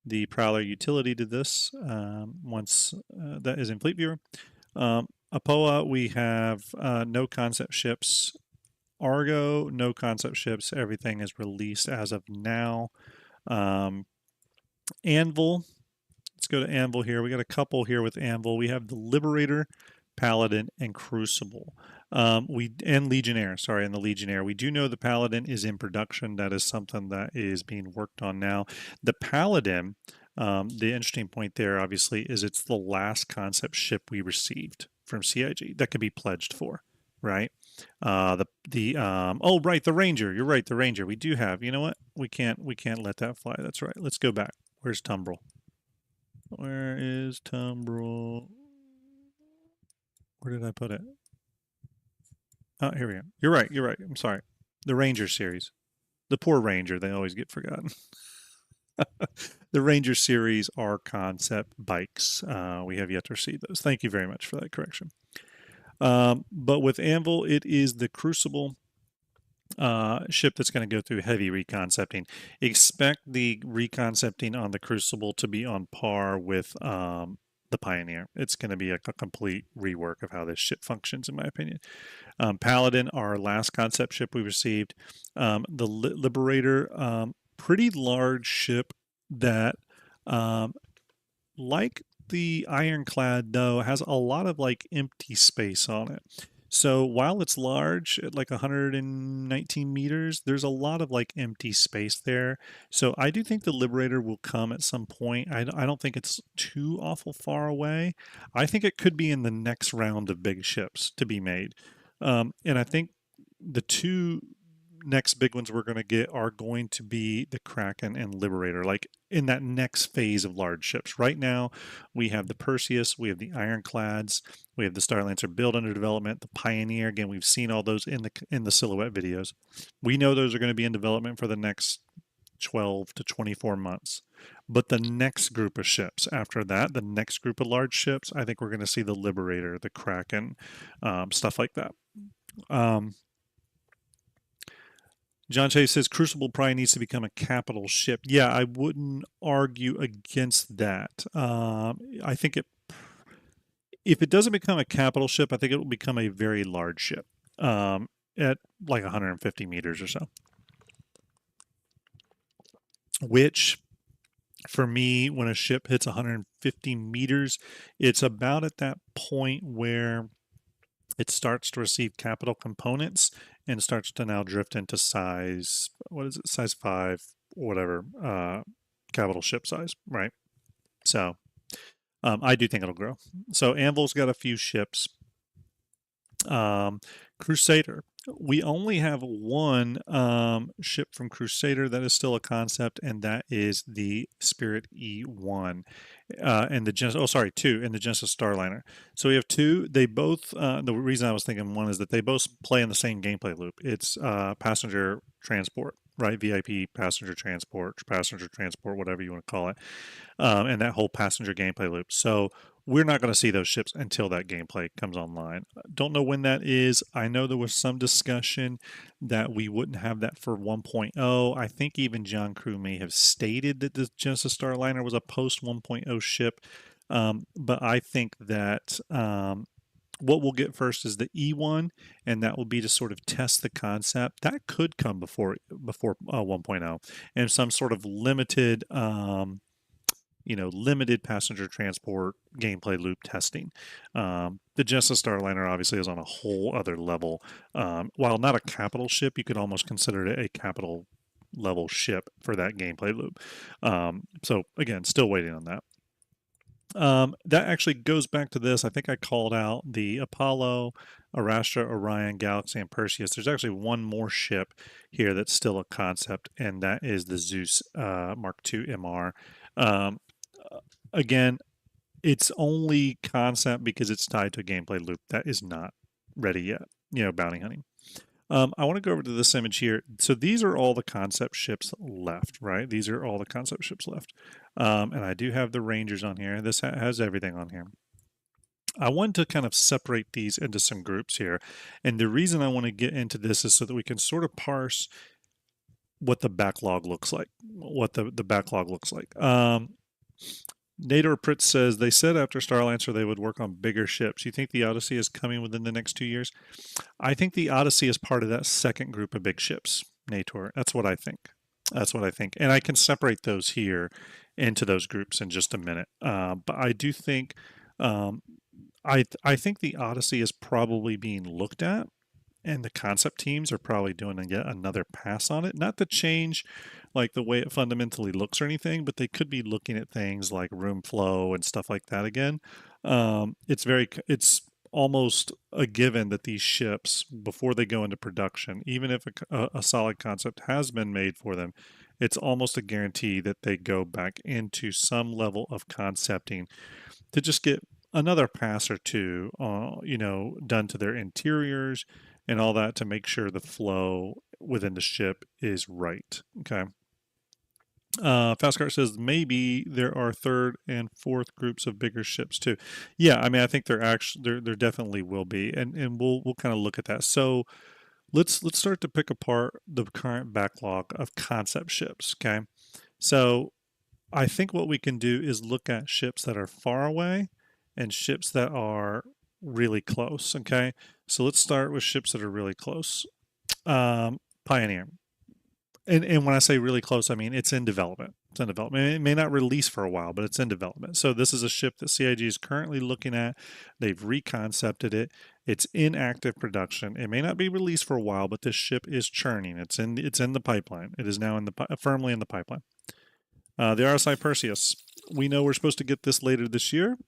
the Prowler utility to this once that is in Fleet Viewer. Apoa, we have no concept ships. Argo, no concept ships. Everything is released as of now. Anvil, let's go to Anvil here. We got a couple here with Anvil. We have the Liberator, Paladin, and Crucible. And Legionnaire, and the Legionnaire. We do know the Paladin is in production. That is something that is being worked on now. The Paladin, the interesting point there, obviously, is it's the last concept ship we received from CIG that could be pledged for, right? Oh right, the Ranger. You're right, the Ranger. We do have. You know what? We can't let that fly. That's right. Let's go back. Where's Tumbrel? Where is Tumbrel? Where did I put it? Oh, here we go. You're right. You're right. I'm sorry. The Ranger series. The poor Ranger. They always get forgotten. The Ranger series are concept bikes. We have yet to receive those. Thank you very much for that correction. But with Anvil, it is the Crucible ship that's going to go through heavy reconcepting. Expect the reconcepting on the Crucible to be on par with the Pioneer. It's going to be a complete rework of how this ship functions, in my opinion. Paladin, our last concept ship we received. The Liberator, pretty large ship that, like the Ironclad, though, has a lot of like empty space on it. So while it's large at like 119 meters, there's a lot of like empty space there. So I do think the Liberator will come at some point. I don't think it's too awful far away. I think it could be in the next round of big ships to be made. And I think the two next big ones we're going to get are going to be the Kraken and Liberator, like in that next phase of large ships. Right now, we have the Perseus, we have the Ironclads, we have the Starlancer build under development, the Pioneer. Again, we've seen all those in the silhouette videos. We know those are going to be in development for the next 12 to 24 months. But the next group of ships after that, the next group of large ships, I think we're going to see the Liberator, the Kraken, stuff like that. John Chase says Crucible probably needs to become a capital ship. Yeah, I wouldn't argue against that. I think if it doesn't become a capital ship, I think it will become a very large ship at like 150 meters or so. Which, for me, when a ship hits 150 meters, it's about at that point where it starts to receive capital components and starts to now drift into size, what is it, size 5, whatever, capital ship size, right? So I do think it'll grow. So Anvil's got a few ships. Crusader. We only have one ship from Crusader that is still a concept, and that is the Spirit E1 and the Genesis. Oh, two in the Genesis Starliner. So we have two. They both. The reason I was thinking one is that they both play in the same gameplay loop. It's passenger transport, right? VIP passenger transport, whatever you want to call it, and that whole passenger gameplay loop. So we're not going to see those ships until that gameplay comes online. Don't know when that is. I know there was some discussion that we wouldn't have that for 1.0. I think even John Crew may have stated that the Genesis Starliner was a post 1.0 ship. But I think that what we'll get first is the E1, and that will be to sort of test the concept. That could come before 1.0, and some sort of limited limited passenger transport gameplay loop testing. The Genesis Starliner obviously is on a whole other level. While not a capital ship, you could almost consider it a capital level ship for that gameplay loop. So again, still waiting on that. That actually goes back to this. I think I called out the Apollo, Arastra, Orion, Galaxy, and Perseus. There's actually one more ship here that's still a concept, and that is the Zeus Mark II MR. Um, Again, it's only concept because it's tied to a gameplay loop that is not ready yet. Bounty hunting. I want to go over to this image here. So these are all the concept ships left, right? These are all the concept ships left. And I do have the Rangers on here. This has everything on here. I want to kind of separate these into some groups here. And the reason I want to get into this is so that we can sort of parse what the backlog looks like, what the backlog looks like. Nador Pritz says, they said after Starlancer they would work on bigger ships. You think the Odyssey is coming within the next 2 years? I think the Odyssey is part of that second group of big ships, Nator. That's what I think. That's what I think. And I can separate those here into those groups in just a minute. But I do think, I think the Odyssey is probably being looked at, and the concept teams are probably doing yet another pass on it. Not to change like the way it fundamentally looks or anything, but they could be looking at things like room flow and stuff like that again. It's almost a given that these ships, before they go into production, even if a solid concept has been made for them, it's almost a guarantee that they go back into some level of concepting to just get another pass or two, done to their interiors and all that to make sure the flow within the ship is right. Okay. Fastcart says maybe there are third and fourth groups of bigger ships too. Yeah, I mean, I think there definitely will be, and we'll kind of look at that. So let's start to pick apart the current backlog of concept ships. Okay, so I think what we can do is look at ships that are far away and ships that are really close. Okay, so let's start with ships that are really close. Pioneer. And when I say really close, I mean it's in development. It's in development. It may not release for a while, but it's in development. So this is a ship that CIG is currently looking at. They've reconcepted it. It's in active production. It may not be released for a while, but this ship is churning. It's in the pipeline. It is now firmly in the pipeline. The RSI Perseus. We know we're supposed to get this later this year.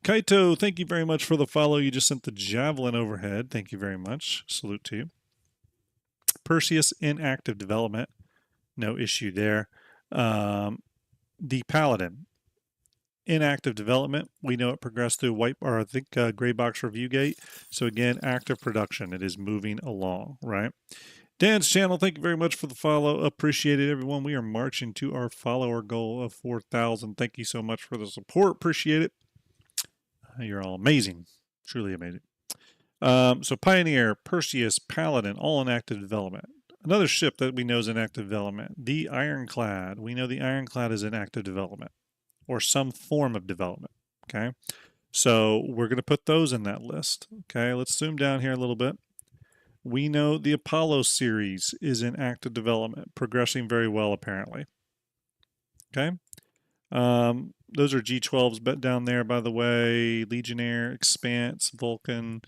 Kaito, thank you very much for the follow. You just sent the Javelin overhead. Thank you very much. Salute to you. Perseus in active development. No issue there. The Paladin in active development. We know it progressed through gray box review gate. So again, active production. It is moving along, right? Dan's channel, thank you very much for the follow. Appreciate it, everyone. We are marching to our follower goal of 4,000. Thank you so much for the support. Appreciate it. You're all amazing. Truly amazing. So Pioneer, Perseus, Paladin, all in active development. Another ship that we know is in active development, the Ironclad. We know the Ironclad is in active development or some form of development. Okay. So we're going to put those in that list. Okay. Let's zoom down here a little bit. We know the Apollo series is in active development, progressing very well, apparently. Okay. Those are G12s but down there, by the way. Legionnaire, Expanse, Vulcan,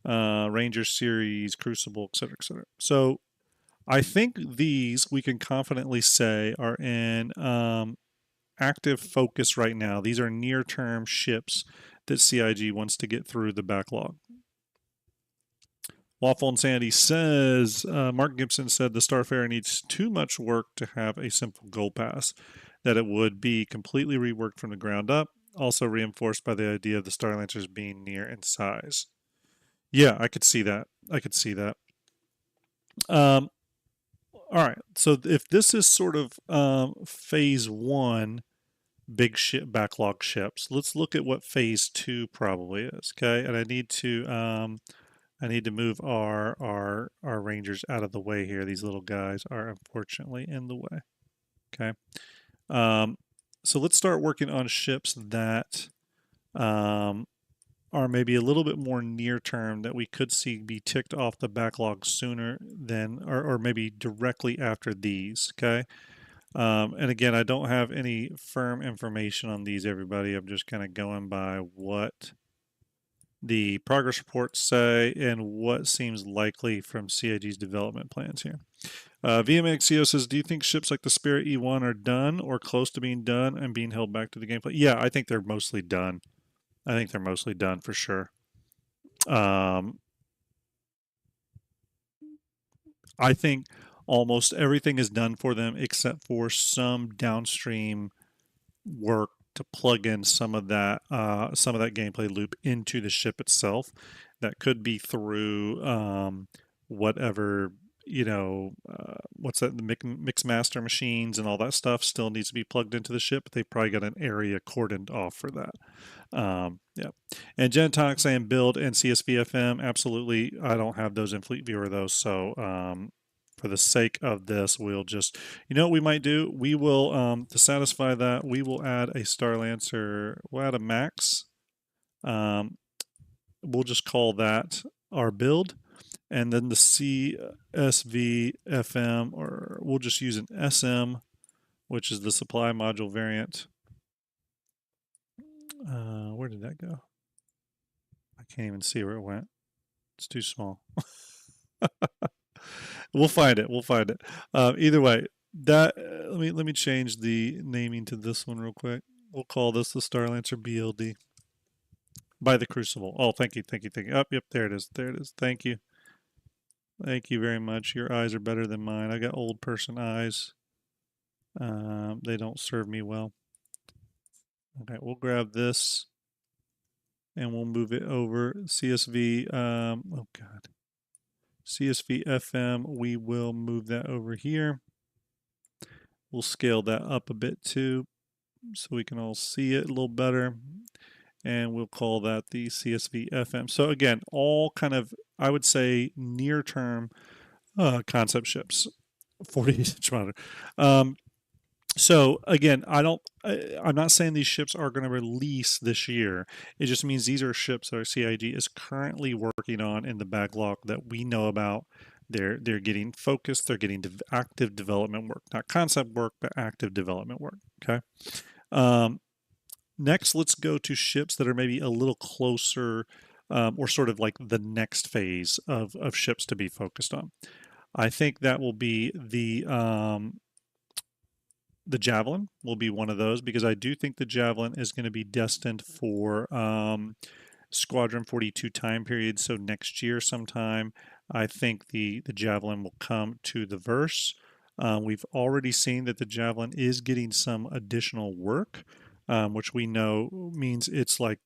Ranger series, Crucible, etc., etc. So I think these we can confidently say are in active focus right now. These are near-term ships that CIG wants to get through the backlog. Waffle and Sandy says, Mark Gibson said the Starfarer needs too much work to have a simple goal pass, that it would be completely reworked from the ground up, also reinforced by the idea of the Starlancers being near in size. Yeah, I could see that. I could see that. All right, so if this is sort of phase one big ship backlog ships, let's look at what phase two probably is. Okay, and I need to move our Rangers out of the way here. These little guys are unfortunately in the way. Okay. So let's start working on ships that are maybe a little bit more near term that we could see be ticked off the backlog sooner than, or maybe directly after these. Okay. And again, I don't have any firm information on these, everybody. I'm just kind of going by what the progress reports say and what seems likely from CIG's development plans here. VMXCO says, do you think ships like the Spirit E1 are done or close to being done and being held back to the gameplay? Yeah, I think they're mostly done. I think they're mostly done for sure. I think almost everything is done for them except for some downstream work to plug in some of that gameplay loop into the ship itself. That could be through whatever what's that, the mix master machines and all that stuff still needs to be plugged into the ship. They've probably got an area cordoned off for that. Yeah. And Gentox saying build and CSVFM. Absolutely. I don't have those in Fleet Viewer, though. So for the sake of this, we'll just, you know what we might do? We will, to satisfy that, we will add a Starlancer. We'll add a max. We'll just call that our build. And then the CSVFM, or we'll just use an SM, which is the supply module variant. Where did that go? I can't even see where it went. It's too small. We'll find it. We'll find it. Either way, that let me change the naming to this one real quick. We'll call this the Starlancer BLD by the Crucible. Oh, thank you, thank you, thank you. Up, yep, there it is. There it is. Thank you. Thank you very much. Your eyes are better than mine. I got old person eyes. They don't serve me well. Okay, we'll grab this and we'll move it over. CSV. Oh God. CSV FM. We will move that over here. We'll scale that up a bit too, so we can all see it a little better. And we'll call that the CSV FM. So again, all kind of, I would say, near-term concept ships. 40-inch monitor. So again, I'm not saying these ships are going to release this year. It just means these are ships that our CIG is currently working on in the backlog that we know about. They're getting focused. They're getting active development work, not concept work, but active development work. Okay. Next, let's go to ships that are maybe a little closer, or sort of like the next phase of ships to be focused on. I think that will be the Javelin will be one of those, because I do think the Javelin is going to be destined for Squadron 42 time period. So next year sometime, I think the Javelin will come to the verse. We've already seen that the Javelin is getting some additional work, which we know means it's like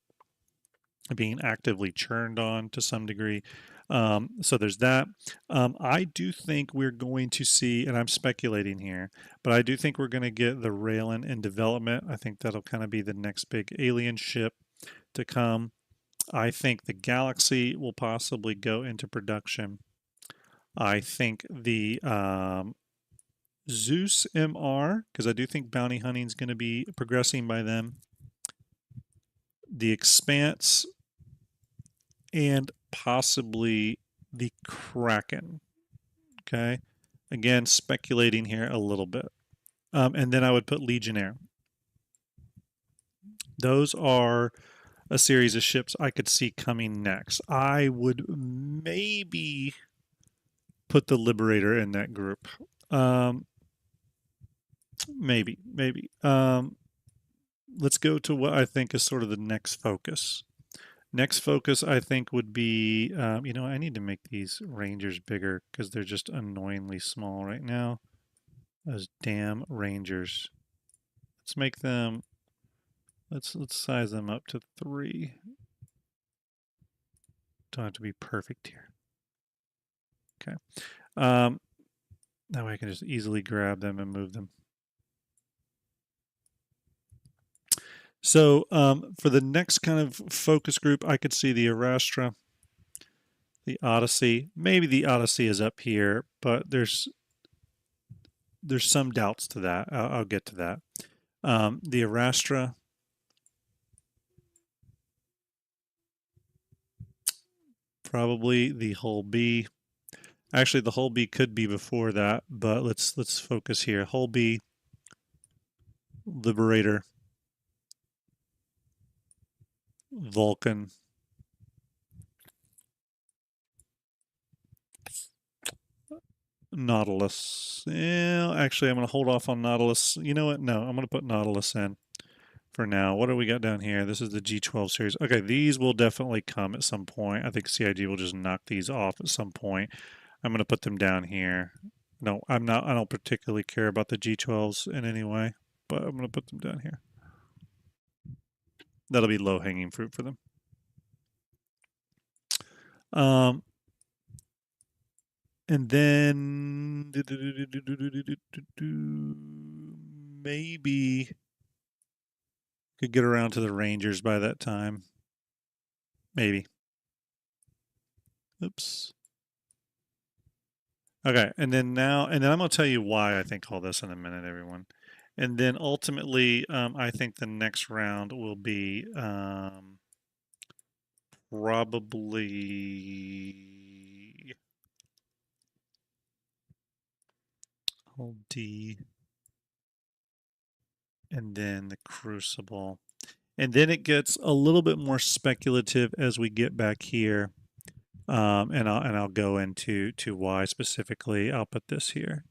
being actively churned on to some degree. So there's that. I do think we're going to see, and I'm speculating here, but I do think we're going to get the Raylan in development. I think that'll kind of be the next big alien ship to come. I think the Galaxy will possibly go into production. I think the Zeus MR, because I do think bounty hunting is going to be progressing by then. The Expanse, and possibly the Kraken. Okay. Again, speculating here a little bit. And then I would put Legionnaire. Those are a series of ships I could see coming next. I would maybe put the Liberator in that group. Maybe. Let's go to what I think is sort of the next focus. Next focus, I think, would be, I need to make these Rangers bigger because they're just annoyingly small right now. Those damn Rangers. Let's make them, let's size them up to 3. Don't have to be perfect here. Okay. That way I can just easily grab them and move them. So for the next kind of focus group, I could see the Arastra, the Odyssey. Maybe the Odyssey is up here, but there's some doubts to that. I'll get to that. The Arastra. Probably the Hull B. Actually, the Hull B could be before that, but let's focus here. Hull B. Liberator, Vulcan, Nautilus. Yeah, actually, I'm going to hold off on Nautilus. You know what? No, I'm going to put Nautilus in for now. What do we got down here? This is the G12 series. Okay, these will definitely come at some point. I think CIG will just knock these off at some point. I'm going to put them down here. No, I'm not. I don't particularly care about the G12s in any way, but I'm going to put them down here. That'll be low hanging fruit for them. And then maybe could get around to the Rangers by that time. Maybe. Oops. Okay, and then I'm going to tell you why I think all this in a minute, everyone. And then ultimately, I think the next round will be probably hold D, and then the Crucible. And then it gets a little bit more speculative as we get back here. And I'll go into why specifically. I'll put this here.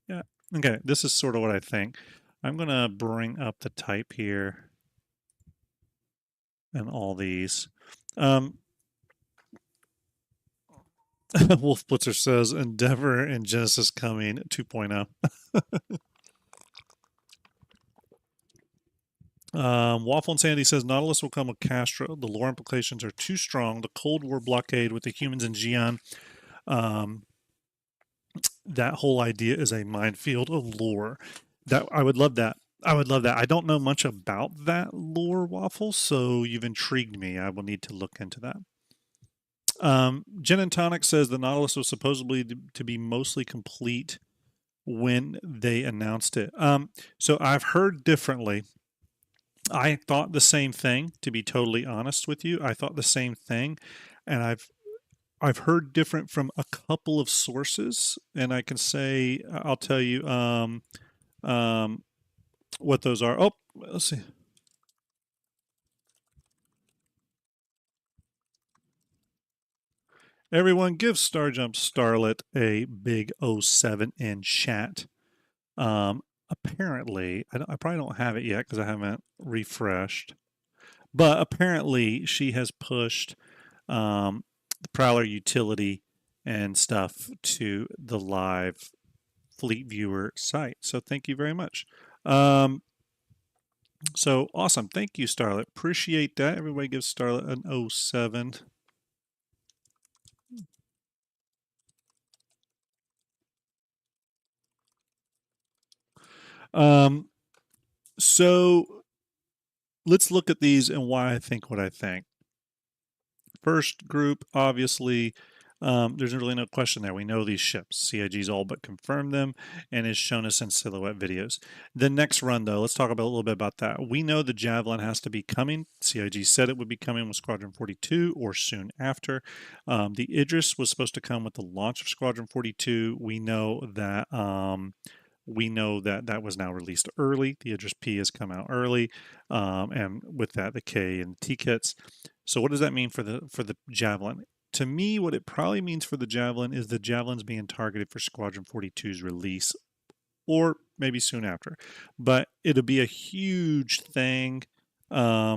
Yeah. Okay. This is sort of what I think. I'm gonna bring up the type here and all these. Wolf Blitzer says Endeavor and Genesis coming 2.0. Waffle and Sandy says Nautilus will come with Castro. The lore implications are too strong. The Cold War blockade with the humans in Xi'an. That whole idea is a minefield of lore. That I would love that. I would love that. I don't know much about that lore, Waffle, so you've intrigued me. I will need to look into that. Gin and Tonic says the Nautilus was supposedly to be mostly complete when they announced it. So I've heard differently. I thought the same thing, to be totally honest with you. I thought the same thing, and I've heard different from a couple of sources, and I can say I'll tell you what those are. Oh, let's see. Everyone, give Starjump Starlet a big 07 in chat. Apparently, I probably don't have it yet because I haven't refreshed. But apparently, she has pushed the Prowler utility and stuff to the live Fleet Viewer site. So thank you very much. So awesome. Thank you, Starlet. Appreciate that. Everybody gives Starlet an 07. So let's look at these and why I think what I think. First group, obviously, there's really no question there. We know these ships. CIG's all but confirmed them and has shown us in silhouette videos. The next run, though, let's talk about a little bit about that. We know the Javelin has to be coming. CIG said it would be coming with Squadron 42 or soon after. The Idris was supposed to come with the launch of Squadron 42. We know that that was now released early. The Idris P has come out early, and with that, the K and the T kits. So, what does that mean for the Javelin? To me, what it probably means for the Javelin is the Javelin's being targeted for Squadron 42's release, or maybe soon after. But it'll be a huge thing. I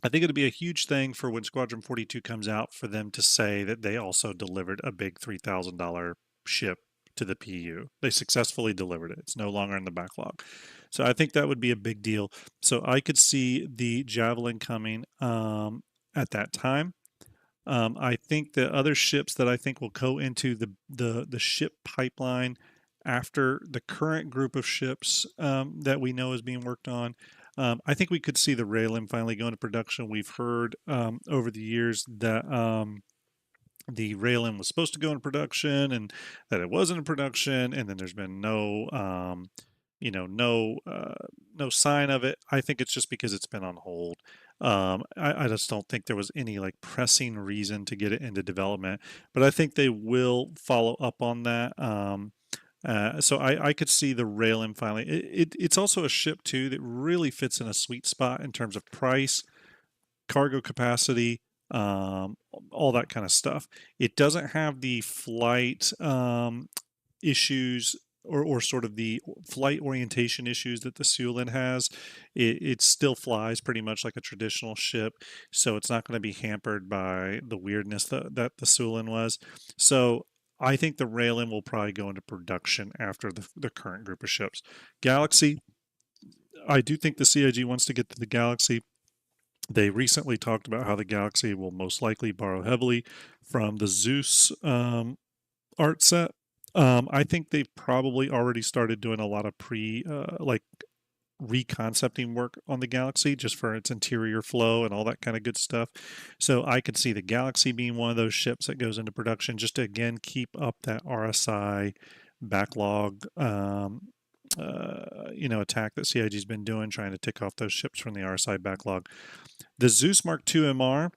think it'll be a huge thing for when Squadron 42 comes out for them to say that they also delivered a big $3,000 ship to the PU. They successfully delivered it. It's no longer in the backlog. So I think that would be a big deal. So I could see the Javelin coming at that time. I think the other ships that I think will go into the ship pipeline after the current group of ships that we know is being worked on. I think we could see the Raylan finally go into production. We've heard over the years that the Raylan was supposed to go into production and that it wasn't in production, and then there's been no no sign of it. I think it's just because it's been on hold. I just don't think there was any like pressing reason to get it into development, but I think they will follow up on that. So I could see the Rail-M finally. It's also a ship too that really fits in a sweet spot in terms of price, cargo capacity, um, all that kind of stuff. It doesn't have the flight issues or sort of the flight orientation issues that the Sulin has. It still flies pretty much like a traditional ship, so it's not going to be hampered by the weirdness that the Sulin was. So I think the Railin will probably go into production after the current group of ships. Galaxy, I do think the CIG wants to get to the Galaxy. They recently talked about how the Galaxy will most likely borrow heavily from the Zeus art set. I think they've probably already started doing a lot of like reconcepting work on the Galaxy just for its interior flow and all that kind of good stuff. So I could see the Galaxy being one of those ships that goes into production just to again keep up that RSI backlog. Attack that CIG's been doing, trying to tick off those ships from the RSI backlog. The Zeus Mark II MR,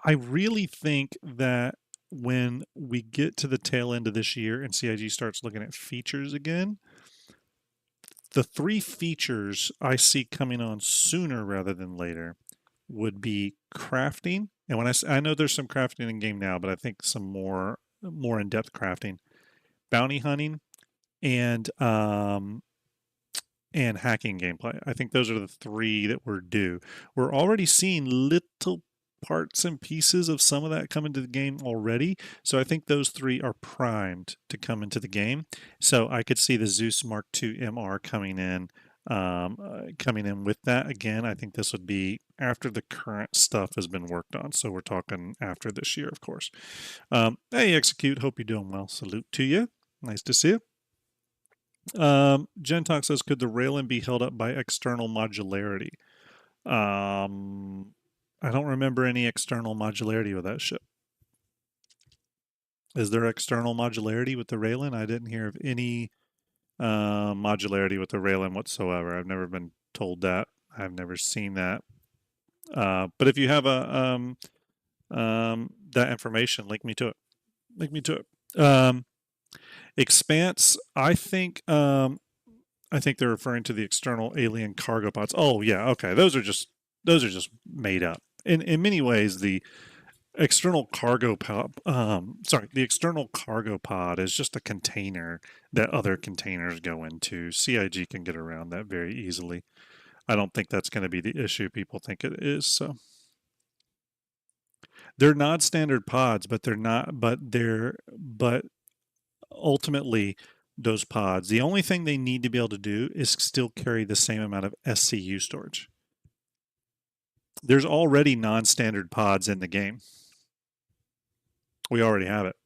I really think that when we get to the tail end of this year and CIG starts looking at features again, the three features I see coming on sooner rather than later would be crafting. And when I know there's some crafting in game now, but I think some more in-depth crafting, bounty hunting, and hacking gameplay. I think those are the three that we're due. We're already seeing little parts and pieces of some of that come into the game already. So I think those three are primed to come into the game. So I could see the Zeus Mark II MR coming in with that. Again, I think this would be after the current stuff has been worked on. So we're talking after this year, of course. Hey, Execute. Hope you're doing well. Salute to you. Nice to see you. Gentalk says, could the Railin be held up by external modularity? I don't remember any external modularity with that ship. Is there external modularity with the Railin? I didn't hear of any modularity with the Railin whatsoever. I've never been told that. I've never seen that. But if you have that information, link me to it. Link me to it. Expanse, I think they're referring to the external alien cargo pods. Oh yeah, okay. Those are just made up. In many ways, the external cargo pod, the external cargo pod is just a container that other containers go into. CIG can get around that very easily. I don't think that's going to be the issue people think it is. So they're not standard pods, but ultimately those pods, the only thing they need to be able to do is still carry the same amount of SCU storage. There's already non-standard pods in the game. We already have it.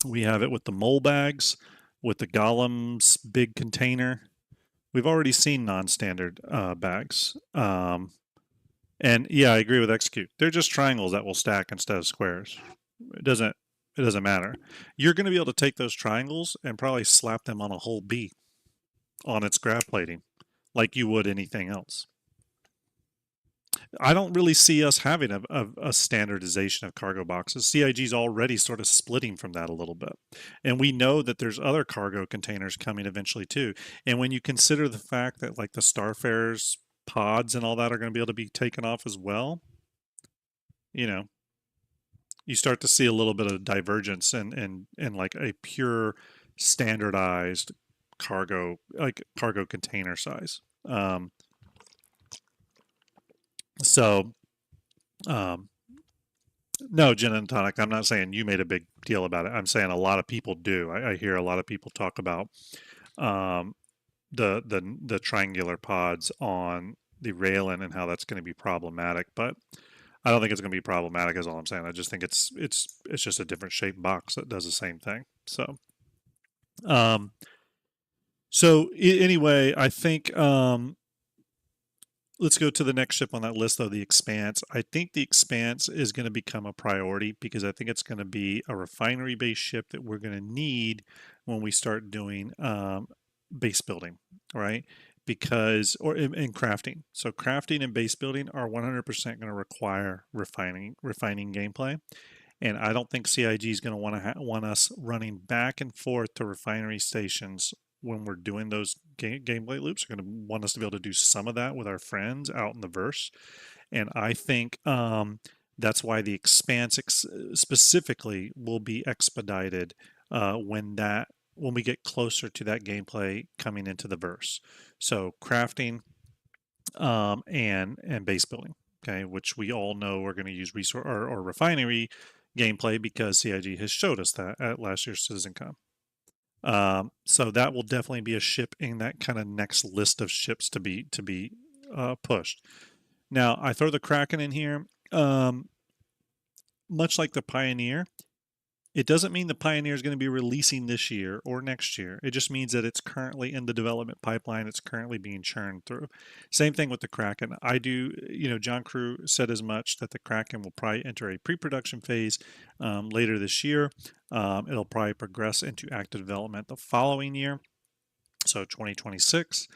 We have it with the mole bags, with the golem's big container. We've already seen non-standard bags. And yeah, I agree with Execute. They're just triangles that will stack instead of squares. It doesn't matter. You're going to be able to take those triangles and probably slap them on a whole B on its grab plating like you would anything else. I don't really see us having a standardization of cargo boxes. CIG's already sort of splitting from that a little bit. And we know that there's other cargo containers coming eventually too. And when you consider the fact that like the Starfarers pods and all that are going to be able to be taken off as well, you start to see a little bit of divergence in like a pure standardized cargo container size. No, gin and tonic. I'm not saying you made a big deal about it. I'm saying a lot of people do. I hear a lot of people talk about the triangular pods on the Railin and how that's going to be problematic, but I don't think it's going to be problematic. Is all I'm saying. I just think it's just a different shaped box that does the same thing. So, anyway, I think let's go to the next ship on that list, though, the Expanse. I think the Expanse is going to become a priority because I think it's going to be a refinery-based ship that we're going to need when we start doing base building, right? Because in crafting. So crafting and base building are 100% going to require refining gameplay. and I don't think CIG is going to want us running back and forth to refinery stations when we're doing those gameplay loops. They're going to want us to be able to do some of that with our friends out in the verse, and I think that's why the expanse specifically will be expedited when we get closer to that gameplay coming into the verse. So crafting and base building, okay, which we all know we're going to use resource or refinery gameplay because CIG has showed us that at last year's CitizenCon. So that will definitely be a ship in that kind of next list of ships to be pushed. Now I throw the Kraken in here. Much like the Pioneer, it doesn't mean the Pioneer is going to be releasing this year or next year. It just means that it's currently in the development pipeline. It's currently being churned through. Same thing with the Kraken. John Crew said as much, that the Kraken will probably enter a pre-production phase later this year. It'll probably progress into active development the following year, so 2026.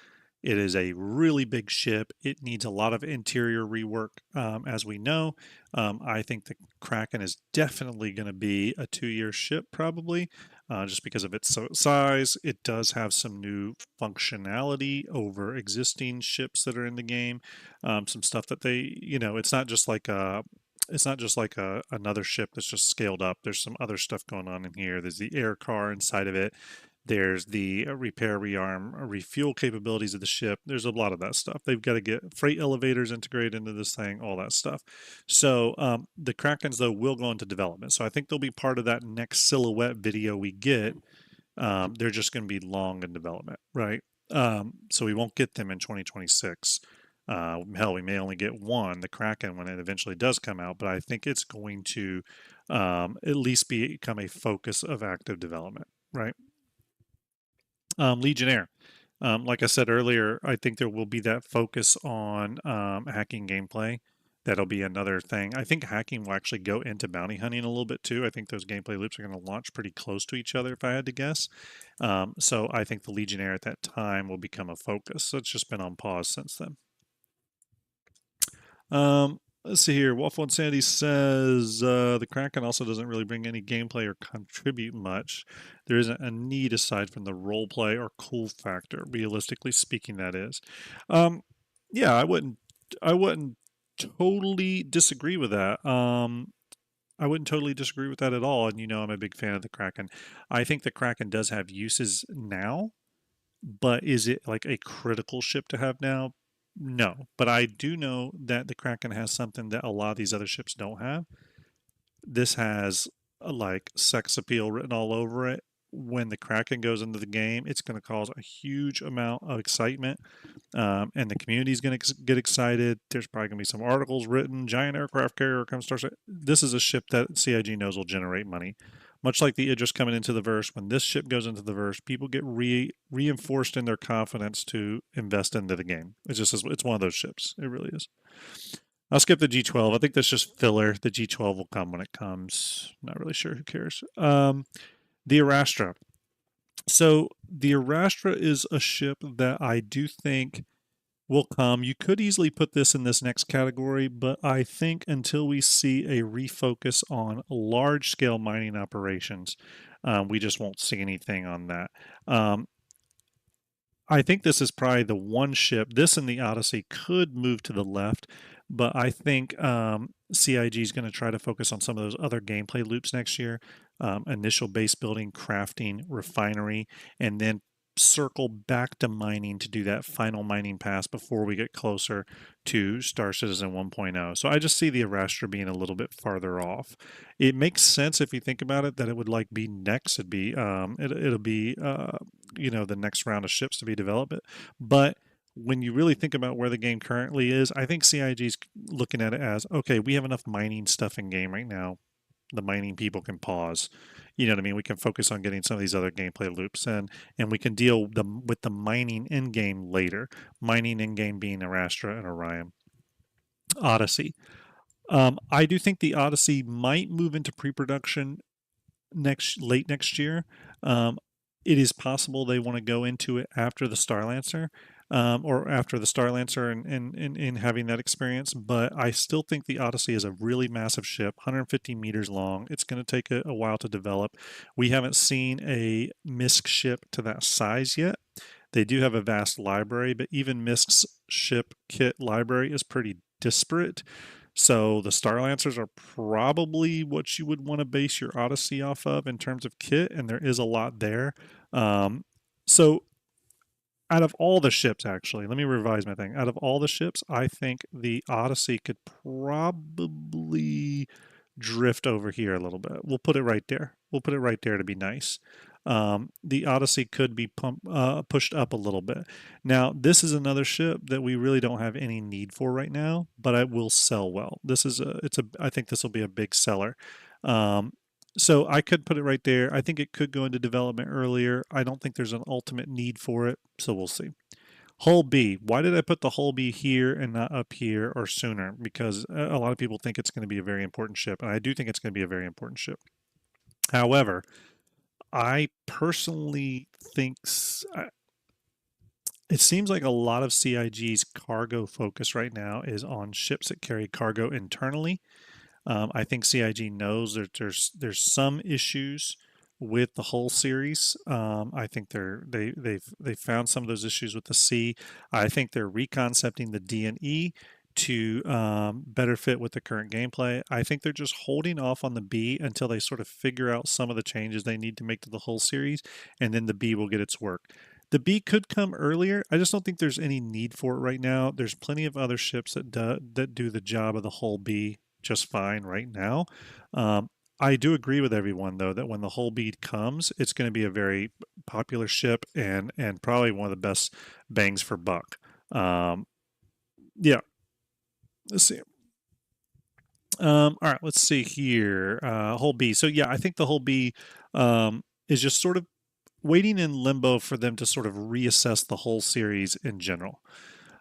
It is a really big ship. It needs a lot of interior rework, as we know. I think the Kraken is definitely going to be a 2-year ship, probably, just because of its size. It does have some new functionality over existing ships that are in the game. Some stuff that it's not just like another ship that's just scaled up. There's some other stuff going on in here. There's the air car inside of it. There's the repair, rearm, refuel capabilities of the ship. There's a lot of that stuff. They've got to get freight elevators integrated into this thing, all that stuff. So the Krakens, though, will go into development. So I think they'll be part of that next silhouette video we get. They're just going to be long in development, right? So we won't get them in 2026. Hell, we may only get one, the Kraken, when it eventually does come out, but I think it's going to at least become a focus of active development, right? Legionnaire. Like I said earlier, I think there will be that focus on hacking gameplay. That'll be another thing. I think hacking will actually go into bounty hunting a little bit too. I think those gameplay loops are going to launch pretty close to each other, if I had to guess. So I think the Legionnaire at that time will become a focus. So it's just been on pause since then. Let's see here. Waffle and Sandy says the Kraken also doesn't really bring any gameplay or contribute much. There isn't a need aside from the roleplay or cool factor. Realistically speaking, that is. Yeah, I wouldn't totally disagree with that. I wouldn't totally disagree with that at all. And I'm a big fan of the Kraken. I think the Kraken does have uses now, but is it like a critical ship to have now? No, but I do know that the Kraken has something that a lot of these other ships don't have. This has like sex appeal written all over it. When the Kraken goes into the game, it's going to cause a huge amount of excitement, and the community is going to get excited. There's probably going to be some articles written. Giant aircraft carrier comes Starship. This is a ship that CIG knows will generate money. Much like the Idris coming into the verse, when this ship goes into the verse, people get reinforced in their confidence to invest into the game. It's one of those ships. It really is. I'll skip the G12. I think that's just filler. The G12 will come when it comes. Not really sure. Who cares? The Arastra. So the Arastra is a ship that I do think will come. You could easily put this in this next category, but I think until we see a refocus on large scale mining operations, we just won't see anything on that. I think this is probably the one ship. This and the Odyssey could move to the left, but I think CIG is going to try to focus on some of those other gameplay loops next year. Initial base building, crafting, refinery, and then circle back to mining to do that final mining pass before we get closer to Star Citizen 1.0. So I just see the Arastra being a little bit farther off. It makes sense if you think about it that it would like be next. It'll be the next round of ships to be developed. But when you really think about where the game currently is, I think CIG's looking at it as, okay, we have enough mining stuff in game right now. The mining people can pause. You know what I mean? We can focus on getting some of these other gameplay loops in, and we can deal with the mining in game later. Mining in game being Arastra and Orion. Odyssey. I do think the Odyssey might move into pre-production late next year. It is possible they want to go into it after the Starlancer. or after the Starlancer and having that experience. But I still think the Odyssey is a really massive ship, 150 meters long. It's going to take a while to develop. We haven't seen a MISC ship to that size yet. They do have a vast library, but even MISC's ship kit library is pretty disparate. So the Starlancers are probably what you would want to base your Odyssey off of in terms of kit, and there is a lot there. So out of all the ships, actually, let me revise my thing. Out of all the ships, I think the Odyssey could probably drift over here a little bit. We'll put it right there. We'll put it right there to be nice. The Odyssey could be pushed up a little bit. Now, this is another ship that we really don't have any need for right now, but it will sell well. I think this will be a big seller. Um, so I could put it right there. I think it could go into development earlier. I don't think there's an ultimate need for it, so we'll see. Hull B. Why did I put the Hull B here and not up here or sooner? Because a lot of people think it's going to be a very important ship, and I do think it's going to be a very important ship. However, I personally think it seems like a lot of CIG's cargo focus right now is on ships that carry cargo internally. I think CIG knows that there's some issues with the whole series. I think they've found some of those issues with the C. I think they're reconcepting the D and E to better fit with the current gameplay. I think they're just holding off on the B until they sort of figure out some of the changes they need to make to the whole series, and then the B will get its work. The B could come earlier. I just don't think there's any need for it right now. There's plenty of other ships that do the job of the whole B just fine right now. I do agree with everyone though that when the whole bead comes, it's going to be a very popular ship and probably one of the best bangs for buck. Yeah, let's see. All right, let's see here. Whole B. So yeah, I think the whole B is just sort of waiting in limbo for them to sort of reassess the whole series in general.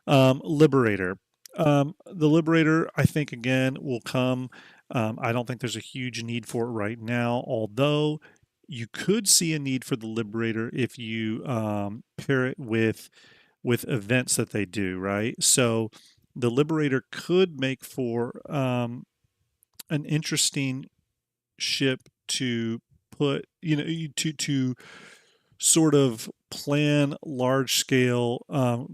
Liberator. The Liberator, I think, again, will come. I don't think there's a huge need for it right now, although you could see a need for the Liberator if you pair it with events that they do, right? So the Liberator could make for an interesting ship to put, to sort of plan large scale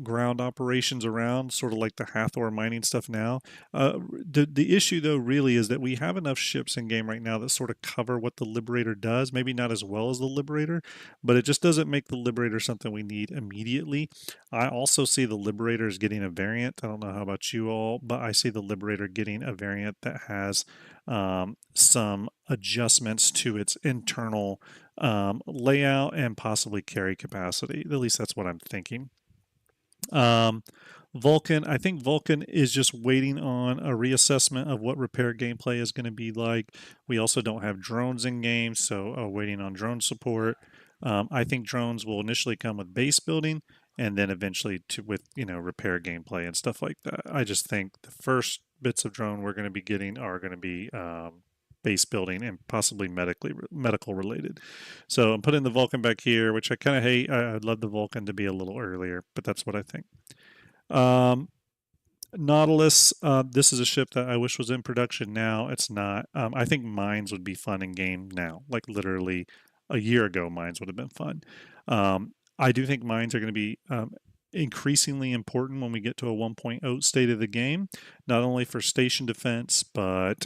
ground operations around, sort of like the Hathor mining stuff now. The issue though really is that we have enough ships in game right now that sort of cover what the Liberator does, maybe not as well as the Liberator, but it just doesn't make the Liberator something we need immediately. I also see the Liberator as getting a variant. I don't know how about you all, but I see the Liberator getting a variant that has some adjustments to its internal layout and possibly carry capacity. At least that's what I'm thinking. Vulcan, I think Vulcan is just waiting on a reassessment of what repair gameplay is going to be like. We also don't have drones in game, so waiting on drone support. I think drones will initially come with base building and then eventually with repair gameplay and stuff like that. I just think the first bits of drone we're going to be getting are going to be base building and possibly medical related. So I'm putting the Vulcan back here, which I kind of hate. I'd love the Vulcan to be a little earlier, but that's what I think. Nautilus, this is a ship that I wish was in production now. It's not. I think mines would be fun in game now. Like literally a year ago, mines would have been fun. I do think mines are going to be increasingly important when we get to a 1.0 state of the game, not only for station defense, but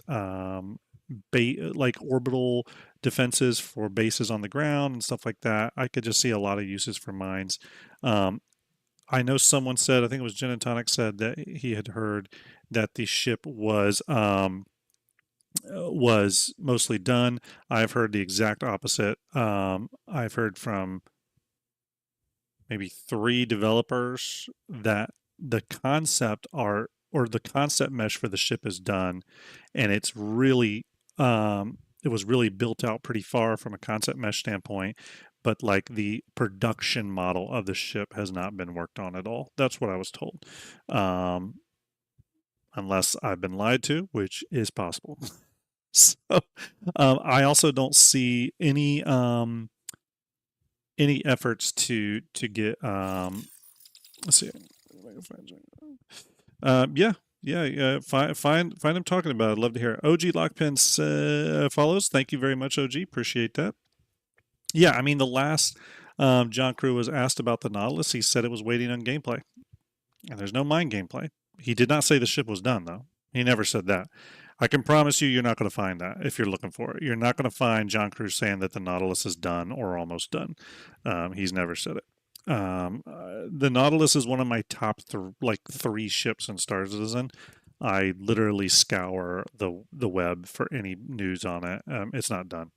like orbital defenses for bases on the ground and stuff like that. I could just see a lot of uses for mines. I know someone said, I think it was Gin and Tonic said that he had heard that the ship was mostly done. I've heard the exact opposite. I've heard from maybe 3 developers that the concept art or the concept mesh for the ship is done, and it's really it was really built out pretty far from a concept mesh standpoint, but like the production model of the ship has not been worked on at all. That's what I was told. Unless I've been lied to, which is possible. So I also don't see any efforts to get Let's see. Yeah, yeah. Find them talking about it. I'd love to hear it. OG Lockpin follows. Thank you very much, OG. Appreciate that. Yeah, I mean, the last John Crew was asked about the Nautilus. He said it was waiting on gameplay, and there's no mine gameplay. He did not say the ship was done, though. He never said that. I can promise you're not going to find that if you're looking for it. You're not going to find John Crew saying that the Nautilus is done or almost done. He's never said it. The Nautilus is one of my top three ships in Star Citizen. I literally scour the web for any news on it. It's not done.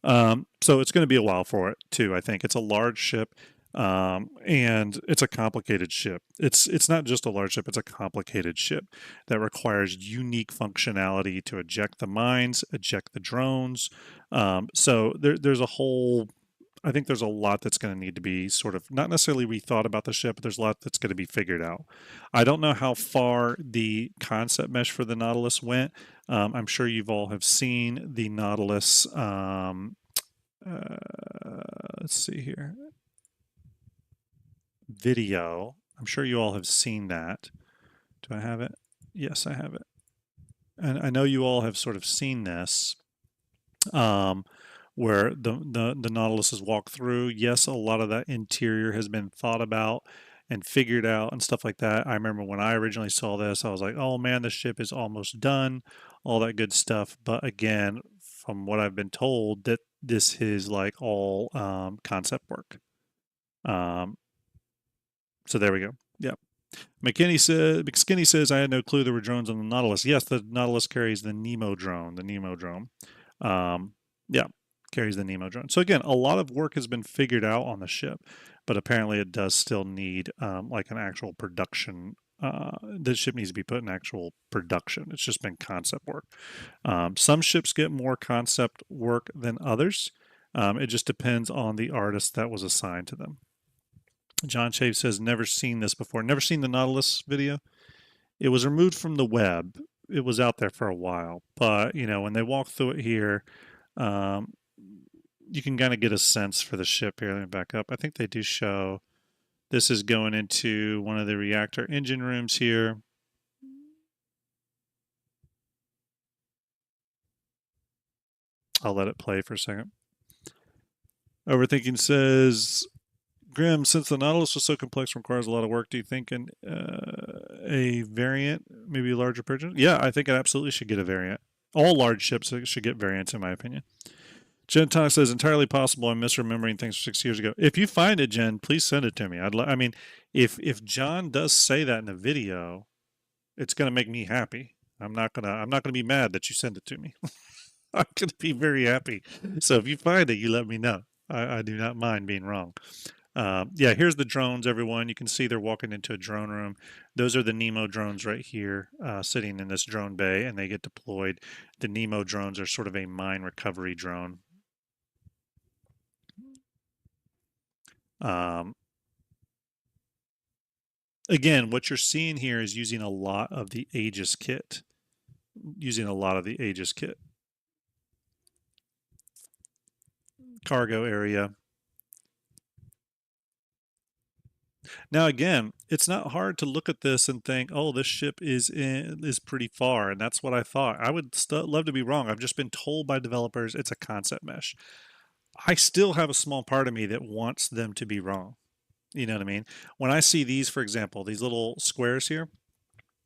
So it's going to be a while for it too. I think it's a large ship, and it's a complicated ship. It's not just a large ship; it's a complicated ship that requires unique functionality to eject the mines, eject the drones. So there's a whole. I think there's a lot that's going to need to be sort of not necessarily rethought about the ship, but there's a lot that's going to be figured out. I don't know how far the concept mesh for the Nautilus went. I'm sure you've all have seen the Nautilus. Let's see here. Video. I'm sure you all have seen that. Do I have it? Yes, I have it. And I know you all have sort of seen this. Where the Nautilus is walked through. Yes, a lot of that interior has been thought about and figured out and stuff like that. I remember when I originally saw this, I was like, oh man, the ship is almost done, all that good stuff. But again, from what I've been told, that this is like all concept work. So there we go. Yeah. McSkinny says, I had no clue there were drones on the Nautilus. Yes, the Nautilus carries the Nemo drone. The Nemo drone. Yeah, carries the Nemo drone. So again, a lot of work has been figured out on the ship, but apparently it does still need like an actual production. The ship needs to be put in actual production. It's just been concept work. Some ships get more concept work than others. It just depends on the artist that was assigned to them. John Chave says, never seen this before. Never seen the Nautilus video. It was removed from the web. It was out there for a while, but you know when they walk through it here, um, you can kind of get a sense for the ship here. Let me back up. I think they do show this is going into one of the reactor engine rooms here. I'll let it play for a second. Overthinking says, Grim, since the Nautilus was so complex and requires a lot of work, do you think a variant, maybe a larger purchase? Yeah, I think it absolutely should get a variant. All large ships should get variants, in my opinion. Jen Tonic says, entirely possible. I'm misremembering things from 6 years ago. If you find it, Jen, please send it to me. I mean, if John does say that in a video, it's gonna make me happy. I'm not gonna be mad that you send it to me. I'm gonna be very happy. So if you find it, you let me know. I do not mind being wrong. Yeah, here's the drones, everyone. You can see they're walking into a drone room. Those are the Nemo drones right here, sitting in this drone bay, and they get deployed. The Nemo drones are sort of a mine recovery drone. Um, Again, what you're seeing here is using a lot of the Aegis kit. Using a lot of the Aegis kit. Cargo area. Now again, it's not hard to look at this and think, "Oh, this ship is pretty far," and that's what I thought. I would love to be wrong. I've just been told by developers it's a concept mesh. I still have a small part of me that wants them to be wrong. You know what I mean? When I see these, for example, these little squares here,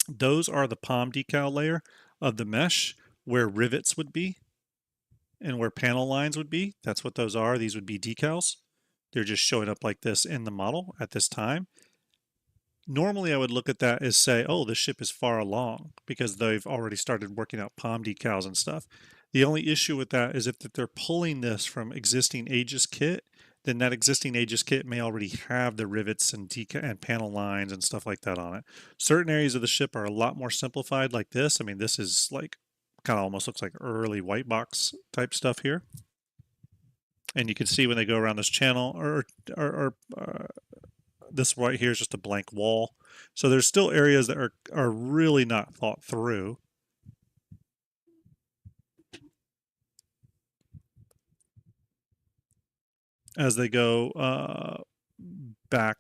those are the palm decal layer of the mesh where rivets would be and where panel lines would be. That's what those are. These would be decals. They're just showing up like this in the model at this time. Normally, I would look at that as say, oh, the ship is far along because they've already started working out palm decals and stuff. The only issue with that is if they're pulling this from existing Aegis kit, then that existing Aegis kit may already have the rivets and and panel lines and stuff like that on it. Certain areas of the ship are a lot more simplified like this. I mean, this is like kind of almost looks like early white box type stuff here. And you can see when they go around this channel or this right here is just a blank wall. So there's still areas that are really not thought through. As they go back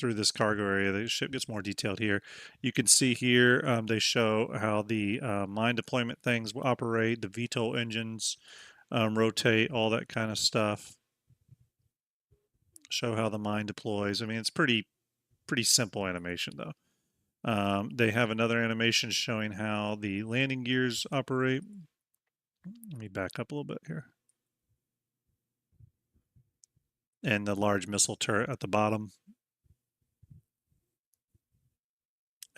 through this cargo area, the ship gets more detailed here. You can see here they show how the mine deployment things operate, the VTOL engines rotate, all that kind of stuff. Show how the mine deploys. I mean, it's pretty simple animation though. They have another animation showing how the landing gears operate. Let me back up a little bit here. And the large missile turret at the bottom.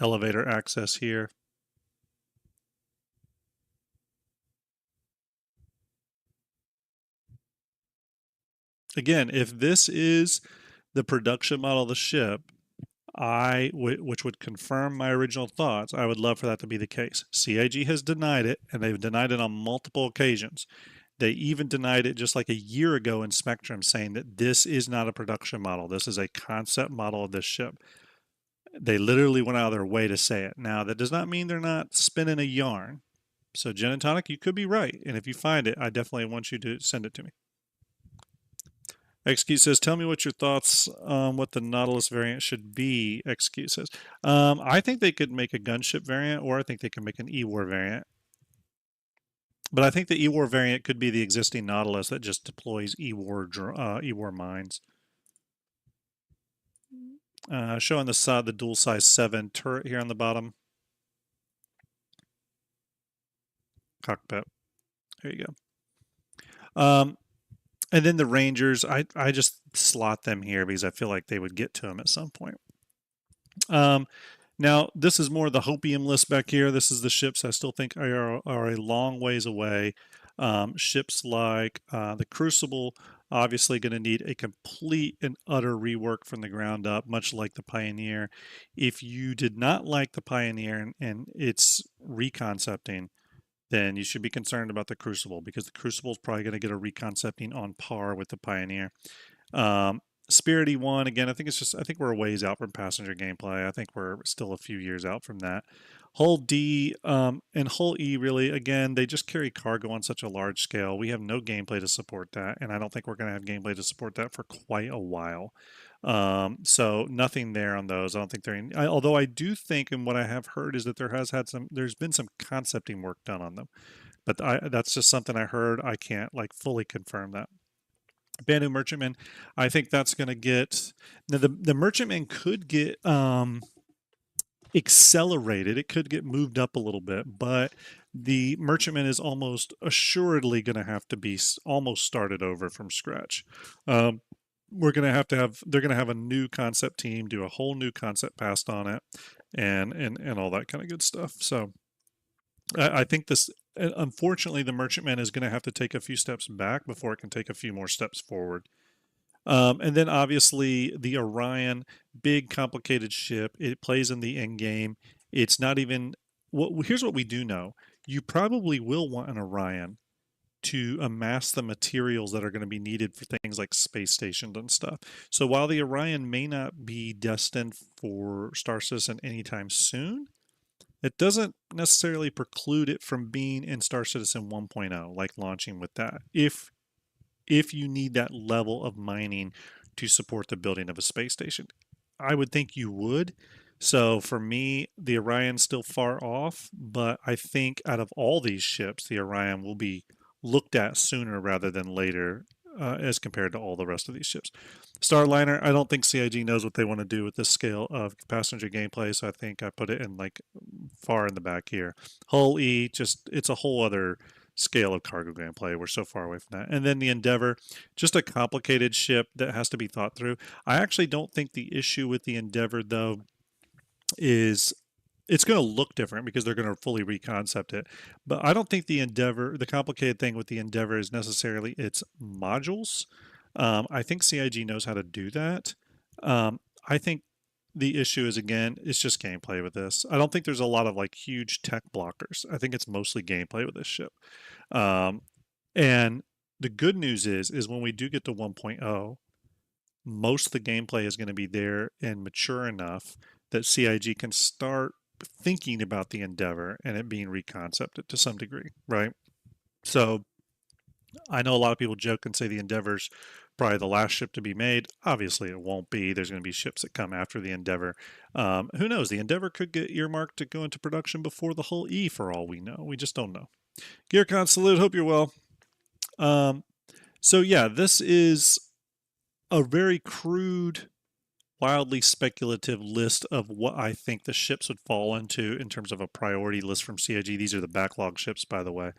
Elevator access here. Again, if this is the production model of the ship, which would confirm my original thoughts, I would love for that to be the case. CIG has denied it, and they've denied it on multiple occasions. They even denied it just like a year ago in Spectrum, saying that this is not a production model. This is a concept model of this ship. They literally went out of their way to say it. Now, that does not mean they're not spinning a yarn. So, Gin and Tonic, you could be right. And if you find it, I definitely want you to send it to me. XQ says, tell me what your thoughts on what the Nautilus variant should be, XQ says. I think they could make a gunship variant, or I think they can make an E-War variant. But I think the E-War variant could be the existing Nautilus that just deploys E-War mines. Showing the dual size 7 turret here on the bottom. Cockpit. There you go. And then the Rangers, I just slot them here because I feel like they would get to them at some point. Now, this is more the Hopium list back here. This is the ships I still think are a long ways away. Ships like the Crucible, obviously going to need a complete and utter rework from the ground up, much like the Pioneer. If you did not like the Pioneer and its reconcepting, then you should be concerned about the Crucible, because the Crucible is probably going to get a reconcepting on par with the Pioneer. Spirit E1, again, I think we're a ways out from passenger gameplay. I think we're still a few years out from that. Hull D and Hull E, really, again, they just carry cargo on such a large scale. We have no gameplay to support that, and I don't think we're going to have gameplay to support that for quite a while. So nothing there on those. I don't think although I do think, and what I have heard is that there's been some concepting work done on them, but that's just something I heard. I can't fully confirm that. Banu Merchantman, I think that's going to get, now the Merchantman could get accelerated. It could get moved up a little bit, but the Merchantman is almost assuredly going to have to be almost started over from scratch. They're going to have a new concept team, do a whole new concept passed on it, and all that kind of good stuff. So I think this, unfortunately, the Merchantman is going to have to take a few steps back before it can take a few more steps forward. And then obviously the Orion, big complicated ship. It plays in the end game. It's not even, here's what we do know. You probably will want an Orion to amass the materials that are going to be needed for things like space stations and stuff. So while the Orion may not be destined for Star Citizen anytime soon, it doesn't necessarily preclude it from being in Star Citizen 1.0, like launching with that, if you need that level of mining to support the building of a space station. I would think you would. So for me, the Orion's still far off, but I think out of all these ships, the Orion will be looked at sooner rather than later as compared to all the rest of these ships. Starliner, I don't think CIG knows what they want to do with this scale of passenger gameplay, so I think I put it in far in the back here. Hull E, it's a whole other scale of cargo gameplay. We're so far away from that. And then the Endeavor, just a complicated ship that has to be thought through. I actually don't think the issue with the Endeavor, though, is it's going to look different because they're going to fully reconcept it. But I don't think the complicated thing with the Endeavor is necessarily its modules. I think CIG knows how to do that. I think the issue is, again, it's just gameplay with this. I don't think there's a lot of huge tech blockers. I think it's mostly gameplay with this ship. And the good news is when we do get to 1.0, most of the gameplay is going to be there and mature enough that CIG can start thinking about the Endeavor and it being reconcepted to some degree, right? So I know a lot of people joke and say the Endeavor's probably the last ship to be made. Obviously, it won't be. There's going to be ships that come after the Endeavor. Who knows? The Endeavor could get earmarked to go into production before the Hull E, for all we know. We just don't know. Gearcon salute. Hope you're well. So yeah, this is a very crude, wildly speculative list of what I think the ships would fall into in terms of a priority list from CIG. These are the backlog ships, by the way.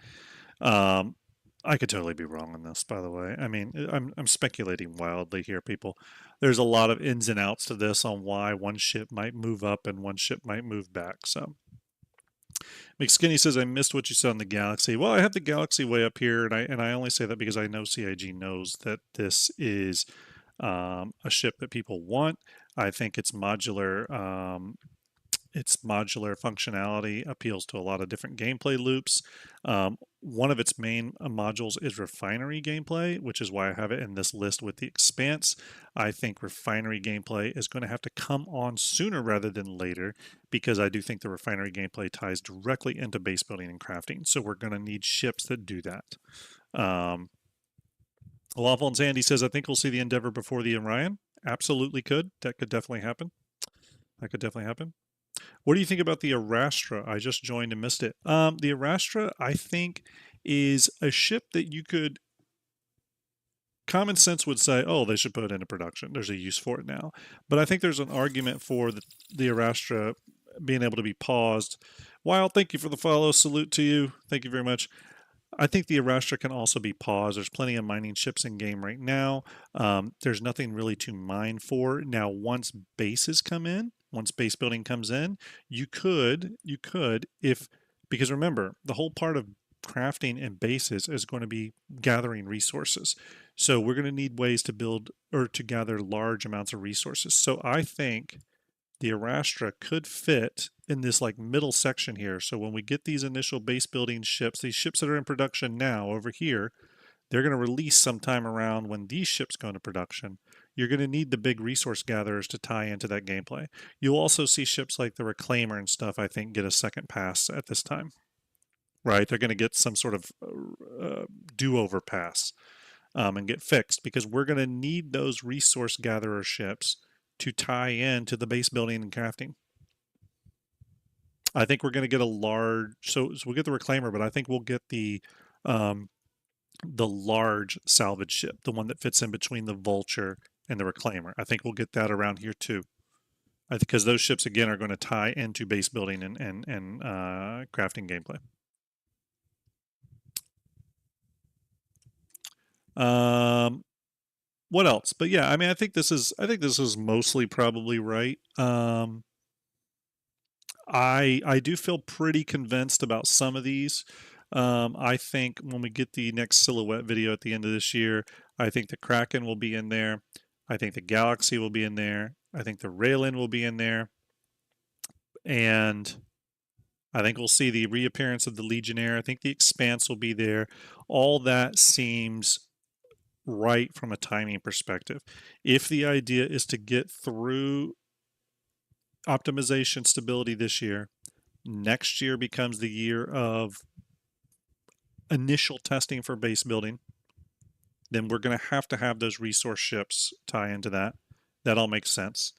I could totally be wrong on this, by the way. I mean, I'm speculating wildly here, people. There's a lot of ins and outs to this on why one ship might move up and one ship might move back. So, McSkinny says, I missed what you said on the Galaxy. Well, I have the Galaxy way up here, and I only say that because I know CIG knows that this is a ship that people want. I think it's modular. Its modular functionality appeals to a lot of different gameplay loops. One of its main modules is refinery gameplay, which is why I have it in this list with the Expanse. I think refinery gameplay is going to have to come on sooner rather than later, because I do think the refinery gameplay ties directly into base building and crafting. So we're going to need ships that do that. Lawful and Sandy says, I think we'll see the Endeavor before the Orion. Absolutely could. That could definitely happen. That could definitely happen. What do you think about the Arastra? I just joined and missed it. The Arastra, I think, is a ship that you could... Common sense would say, oh, they should put it into production. There's a use for it now. But I think there's an argument for the Arastra being able to be paused. Wild, thank you for the follow. Salute to you. Thank you very much. I think the Arastra can also be paused. There's plenty of mining ships in game right now. There's nothing really to mine for. Now, once bases come in, once base building comes in, you could, because remember, the whole part of crafting and bases is going to be gathering resources. So we're going to need ways to build or to gather large amounts of resources. So I think the Arastra could fit in this like middle section here. So when we get these initial base building ships, these ships that are in production now over here, they're going to release sometime around when these ships go into production. You're going to need the big resource gatherers to tie into that gameplay. You'll also see ships like the Reclaimer and stuff, I think, get a second pass at this time. Right? They're going to get some sort of do-over pass and get fixed, because we're going to need those resource gatherer ships to tie in to the base building and crafting. I think we're going to get a large, so we'll get the Reclaimer, but I think we'll get the large salvage ship, the one that fits in between the Vulture and the Reclaimer. I think we'll get that around here too. I think because those ships again are going to tie into base building and crafting gameplay. What else? But yeah, I mean, I think this is mostly probably right. I do feel pretty convinced about some of these. I think when we get the next silhouette video at the end of this year, I think the Kraken will be in there. I think the Galaxy will be in there. I think the Raylin will be in there. And I think we'll see the reappearance of the Legionnaire. I think the Expanse will be there. All that seems right from a timing perspective. If the idea is to get through optimization stability this year, next year becomes the year of initial testing for base building, then we're going to have those resource ships tie into that. That all makes sense.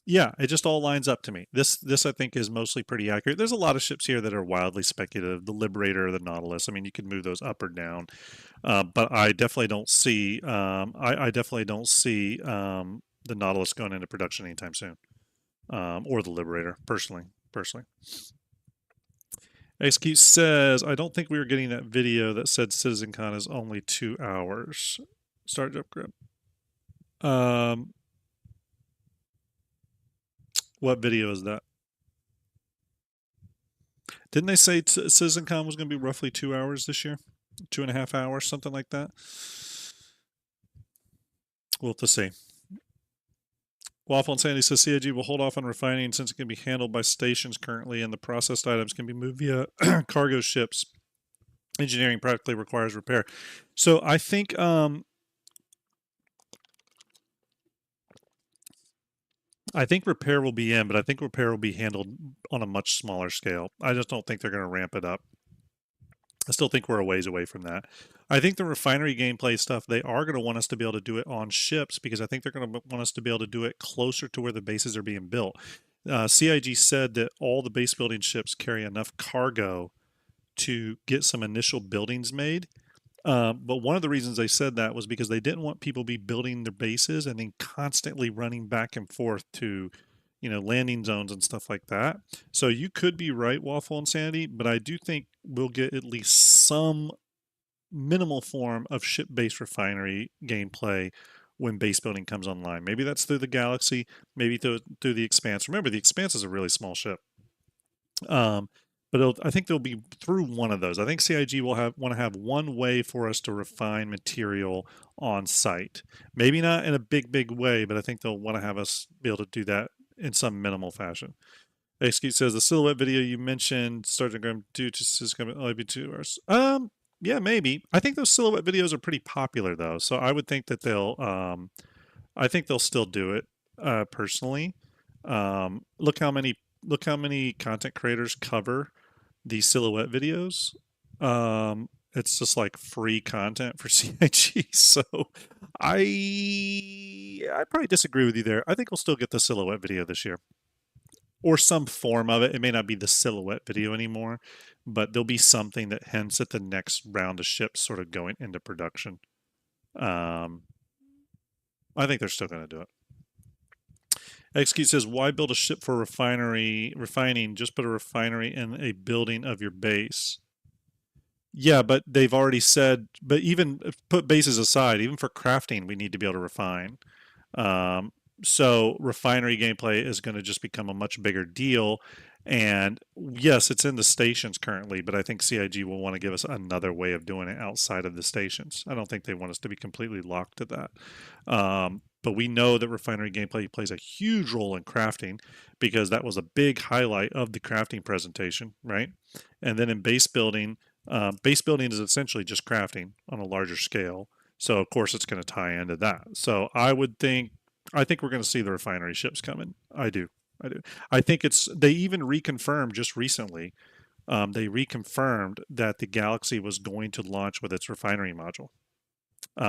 Yeah, it just all lines up to me. This I think is mostly pretty accurate. There's a lot of ships here that are wildly speculative. The Liberator, the Nautilus. I mean, you could move those up or down, but I definitely don't see. I definitely don't see the Nautilus going into production anytime soon, or the Liberator. Personally. XQ says, I don't think we were getting that video that said CitizenCon is only 2 hours. Starjump grip. What video is that? Didn't they say CitizenCon was going to be roughly 2 hours this year? 2.5 hours, something like that? We'll have to see. Waffle and Sandy says CIG will hold off on refining since it can be handled by stations currently, and the processed items can be moved via cargo ships. Engineering practically requires repair. So I think repair will be in, but I think repair will be handled on a much smaller scale. I just don't think they're going to ramp it up. I still think we're a ways away from that. I think the refinery gameplay stuff, they are going to want us to be able to do it on ships because I think they're going to want us to be able to do it closer to where the bases are being built. CIG said that all the base building ships carry enough cargo to get some initial buildings made. But one of the reasons they said that was because they didn't want people to be building their bases and then constantly running back and forth to, landing zones and stuff like that. So you could be right, Waffle Insanity, but I do think we'll get at least some minimal form of ship-based refinery gameplay when base building comes online. Maybe that's through the Galaxy, maybe through the Expanse. Remember, the Expanse is a really small ship. But I think they'll be through one of those. I think CIG will want to have one way for us to refine material on site. Maybe not in a big way, but I think they'll want to have us be able to do that in some minimal fashion. Excuse says the silhouette video you mentioned, Starjump 2 is going to only be 2 hours. Yeah, maybe. I think those silhouette videos are pretty popular though, so I would think that I think they'll still do it. Personally, look how many content creators cover these silhouette videos. It's just like free content for CIG. So I probably disagree with you there. I think we'll still get the silhouette video this year. Or some form of it. It may not be the silhouette video anymore, but there'll be something that hints at the next round of ships sort of going into production. I think they're still going to do it. XQ says, why build a ship for refining? Just put a refinery in a building of your base. Yeah, but they've already said, but even put bases aside, even for crafting, we need to be able to refine. So refinery gameplay is going to just become a much bigger deal. And yes, it's in the stations currently, but I think CIG will want to give us another way of doing it outside of the stations. I don't think they want us to be completely locked to that. But we know that refinery gameplay plays a huge role in crafting because that was a big highlight of the crafting presentation, right? And then in base building is essentially just crafting on a larger scale. So of course it's going to tie into that. So I think we're going to see the refinery ships coming. I do. I think they even reconfirmed just recently. They reconfirmed that the Galaxy was going to launch with its refinery module,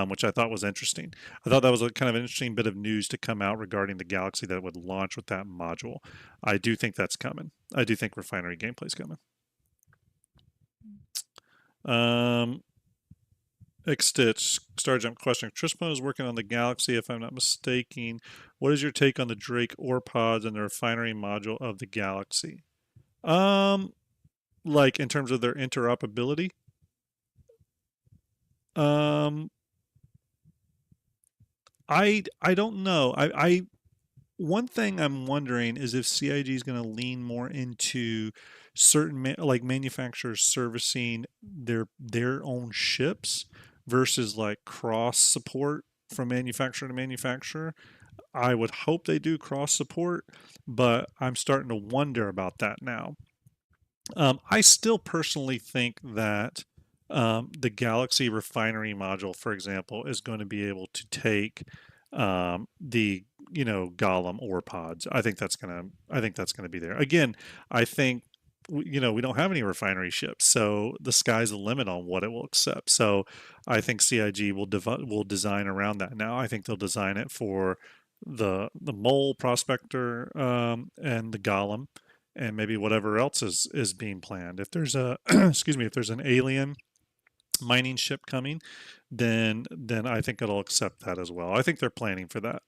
which I thought was interesting. I thought that was a kind of an interesting bit of news to come out regarding the Galaxy that would launch with that module. I do think that's coming. I do think refinery gameplay's coming. X-Stitch, Starjump question. Trismo is working on the Galaxy, if I'm not mistaken. What is your take on the Drake ore pods and the refinery module of the Galaxy? Like in terms of their interoperability? I don't know. One thing I'm wondering is if CIG is going to lean more into certain like manufacturers servicing their own ships versus like cross support from manufacturer to manufacturer. I would hope they do cross support, but I'm starting to wonder about that now. I still personally think that the Galaxy refinery module, for example, is going to be able to take the Golem ore pods. I think that's gonna be there. Again, I think we don't have any refinery ships, so the sky's the limit on what it will accept. So I think CIG will design around that. Now I think they'll design it for the mole prospector and the Golem and maybe whatever else is being planned. If there's a excuse me, if there's an alien mining ship coming, then I think it'll accept that as well. I think they're planning for that.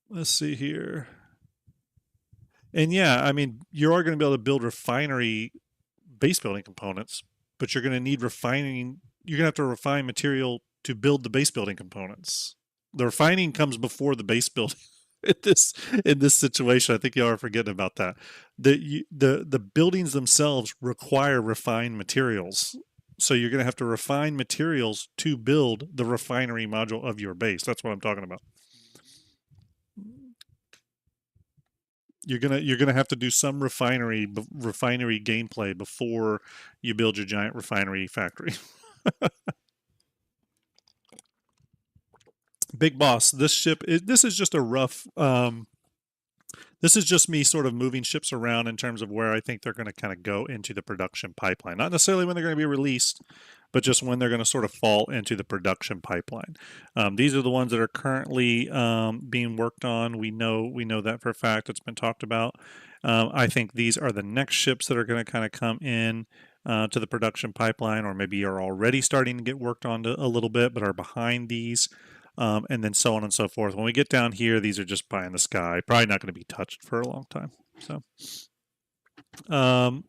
Let's see here. And yeah, I mean, you are going to be able to build refinery base building components, but you're going to need refining. You're going to have to refine material to build the base building components. The refining comes before the base building. In this situation, I think you are forgetting about that. The buildings themselves require refined materials, so you're going to have to refine materials to build the refinery module of your base. That's what I'm talking about. You're gonna have to do some refinery gameplay before you build your giant refinery factory. Big Boss, this is just a rough This is just me sort of moving ships around in terms of where I think they're going to kind of go into the production pipeline. Not necessarily when they're going to be released, but just when they're going to sort of fall into the production pipeline. These are the ones that are currently being worked on. We know that for a fact. It's been talked about. I think these are the next ships that are going to kind of come in to the production pipeline, or maybe are already starting to get worked on a little bit, but are behind these. And then so on and so forth. When we get down here, these are just pie in the sky. Probably not going to be touched for a long time. So, um,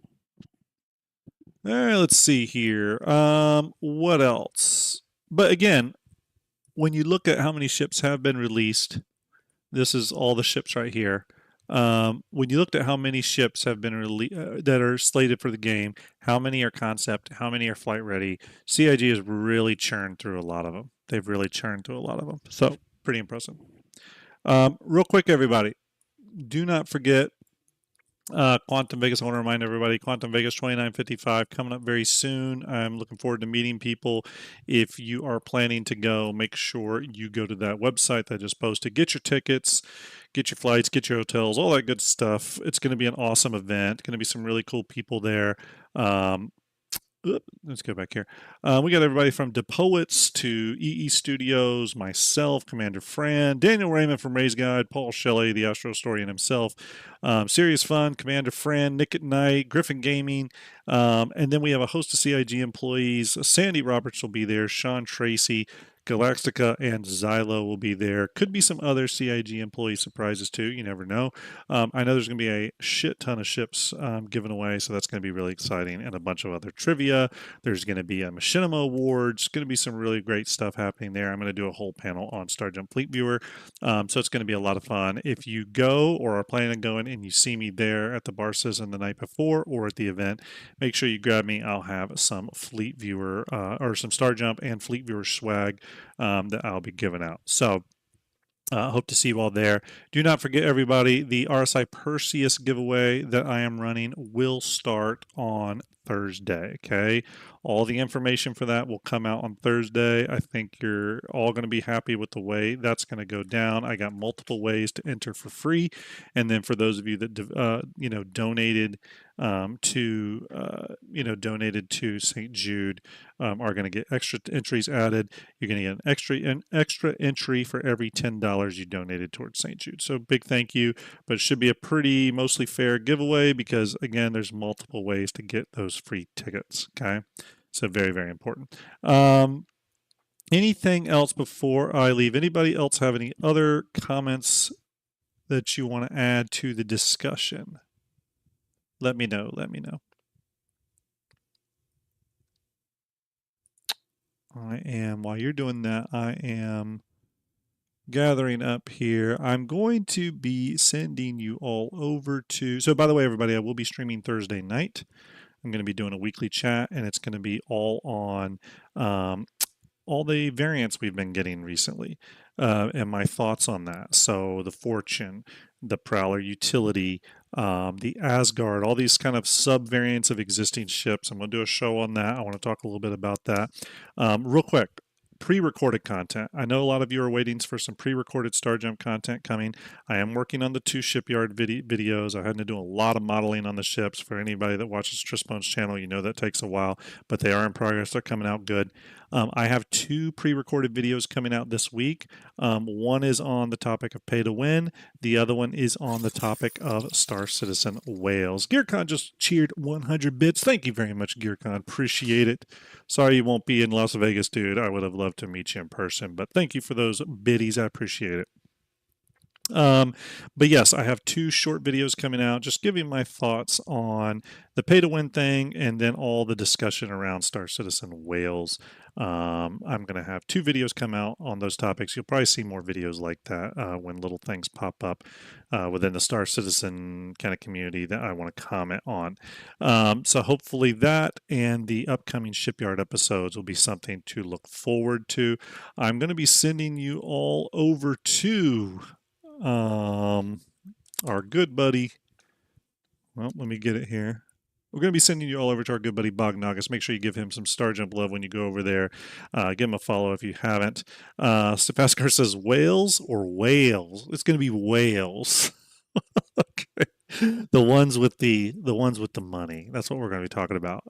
let's see here. What else? But again, when you look at how many ships have been released, this is all the ships right here. When you looked at how many ships have been that are slated for the game, how many are concept, how many are flight ready, CIG has really churned through a lot of them. They've really churned through a lot of them. So pretty impressive. Real quick, everybody, do not forget Quantum Vegas. I want to remind everybody, Quantum Vegas 2955 coming up very soon. I'm looking forward to meeting people. If you are planning to go, make sure you go to that website that I just posted. Get your tickets, get your flights, get your hotels, all that good stuff. It's going to be an awesome event. Going to be some really cool people there. Let's go back here. We got everybody from DePoets to EE Studios, myself, Commander Fran, Daniel Raymond from Ray's Guide, Paul Shelley, the Astro Historian himself, Serious Fun, Commander Fran, Nick at Night, Griffin Gaming, and then we have a host of CIG employees. Sandy Roberts will be there, Sean Tracy, Galactica, and Xylo will be there. Could be some other CIG employee surprises too. You never know. I know there's going to be a shit ton of ships given away, so that's going to be really exciting, and a bunch of other trivia. There's going to be a Machinima Awards. Going to be some really great stuff happening there. I'm going to do a whole panel on Starjump Fleet Viewer, so it's going to be a lot of fun. If you go or are planning on going and you see me there at the Bar Citizen the night before or at the event, make sure you grab me. I'll have some Fleet Viewer or some Starjump and Fleet Viewer swag that I'll be giving out. So hope to see you all there. Do not forget, everybody, the RSI Perseus giveaway that I am running will start on Thursday. Okay. All the information for that will come out on Thursday. I think you're all going to be happy with the way that's going to go down. I got multiple ways to enter for free. And then for those of you that, donated donated to St. Jude, are going to get extra entries added. You're going to get an extra entry for every $10 you donated towards St. Jude. So big thank you, but it should be a pretty mostly fair giveaway because again, there's multiple ways to get those free tickets. Okay, so very, very important. Anything else before I leave? Anybody else have any other comments that you want to add to the discussion? Let me know. Let me know. While you're doing that, I am gathering up here. I'm going to be sending you all over to, so by the way, everybody, I will be streaming Thursday night. I'm going to be doing a weekly chat, and it's going to be all on all the variants we've been getting recently and my thoughts on that. So the Fortune, the Prowler Utility, the Asgard, all these kind of sub variants of existing ships. I'm going to do a show on that. I want to talk a little bit about that. Real quick, pre-recorded content. I know a lot of you are waiting for some pre-recorded Starjump content coming. I am working on the 2 Shipyard videos. I had to do a lot of modeling on the ships. For anybody that watches Trispone's channel, you know that takes a while, but they are in progress. They're coming out good. I have 2 pre-recorded videos coming out this week. One is on the topic of pay to win. The other one is on the topic of Star Citizen whales. GearCon just cheered 100 bits. Thank you very much, GearCon. Appreciate it. Sorry you won't be in Las Vegas, dude. I would have loved to meet you in person, but thank you for those biddies. I appreciate it. But yes, I have 2 short videos coming out, just giving my thoughts on the pay to win thing and then all the discussion around Star Citizen whales. I'm going to have 2 videos come out on those topics. You'll probably see more videos like that when little things pop up within the Star Citizen kind of community that I want to comment on. So hopefully that and the upcoming Shipyard episodes will be something to look forward to. I'm going to be sending you all over to our good buddy. Well, let me get it here. We're going to be sending you all over to our good buddy Bognagus. Make sure you give him some Starjump love when you go over there. Give him a follow if you haven't. Stefaskar says whales or whales. It's going to be whales. Okay. The ones with the money. That's what we're going to be talking about.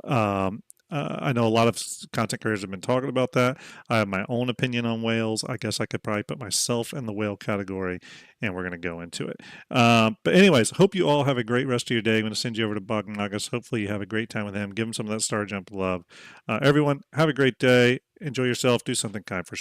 I know a lot of content creators have been talking about that. I have my own opinion on whales. I guess I could probably put myself in the whale category, and we're going to go into it. But anyways, hope you all have a great rest of your day. I'm going to send you over to Bug Nagas. Hopefully, you have a great time with him. Give him some of that Starjump love. Everyone, have a great day. Enjoy yourself. Do something kind for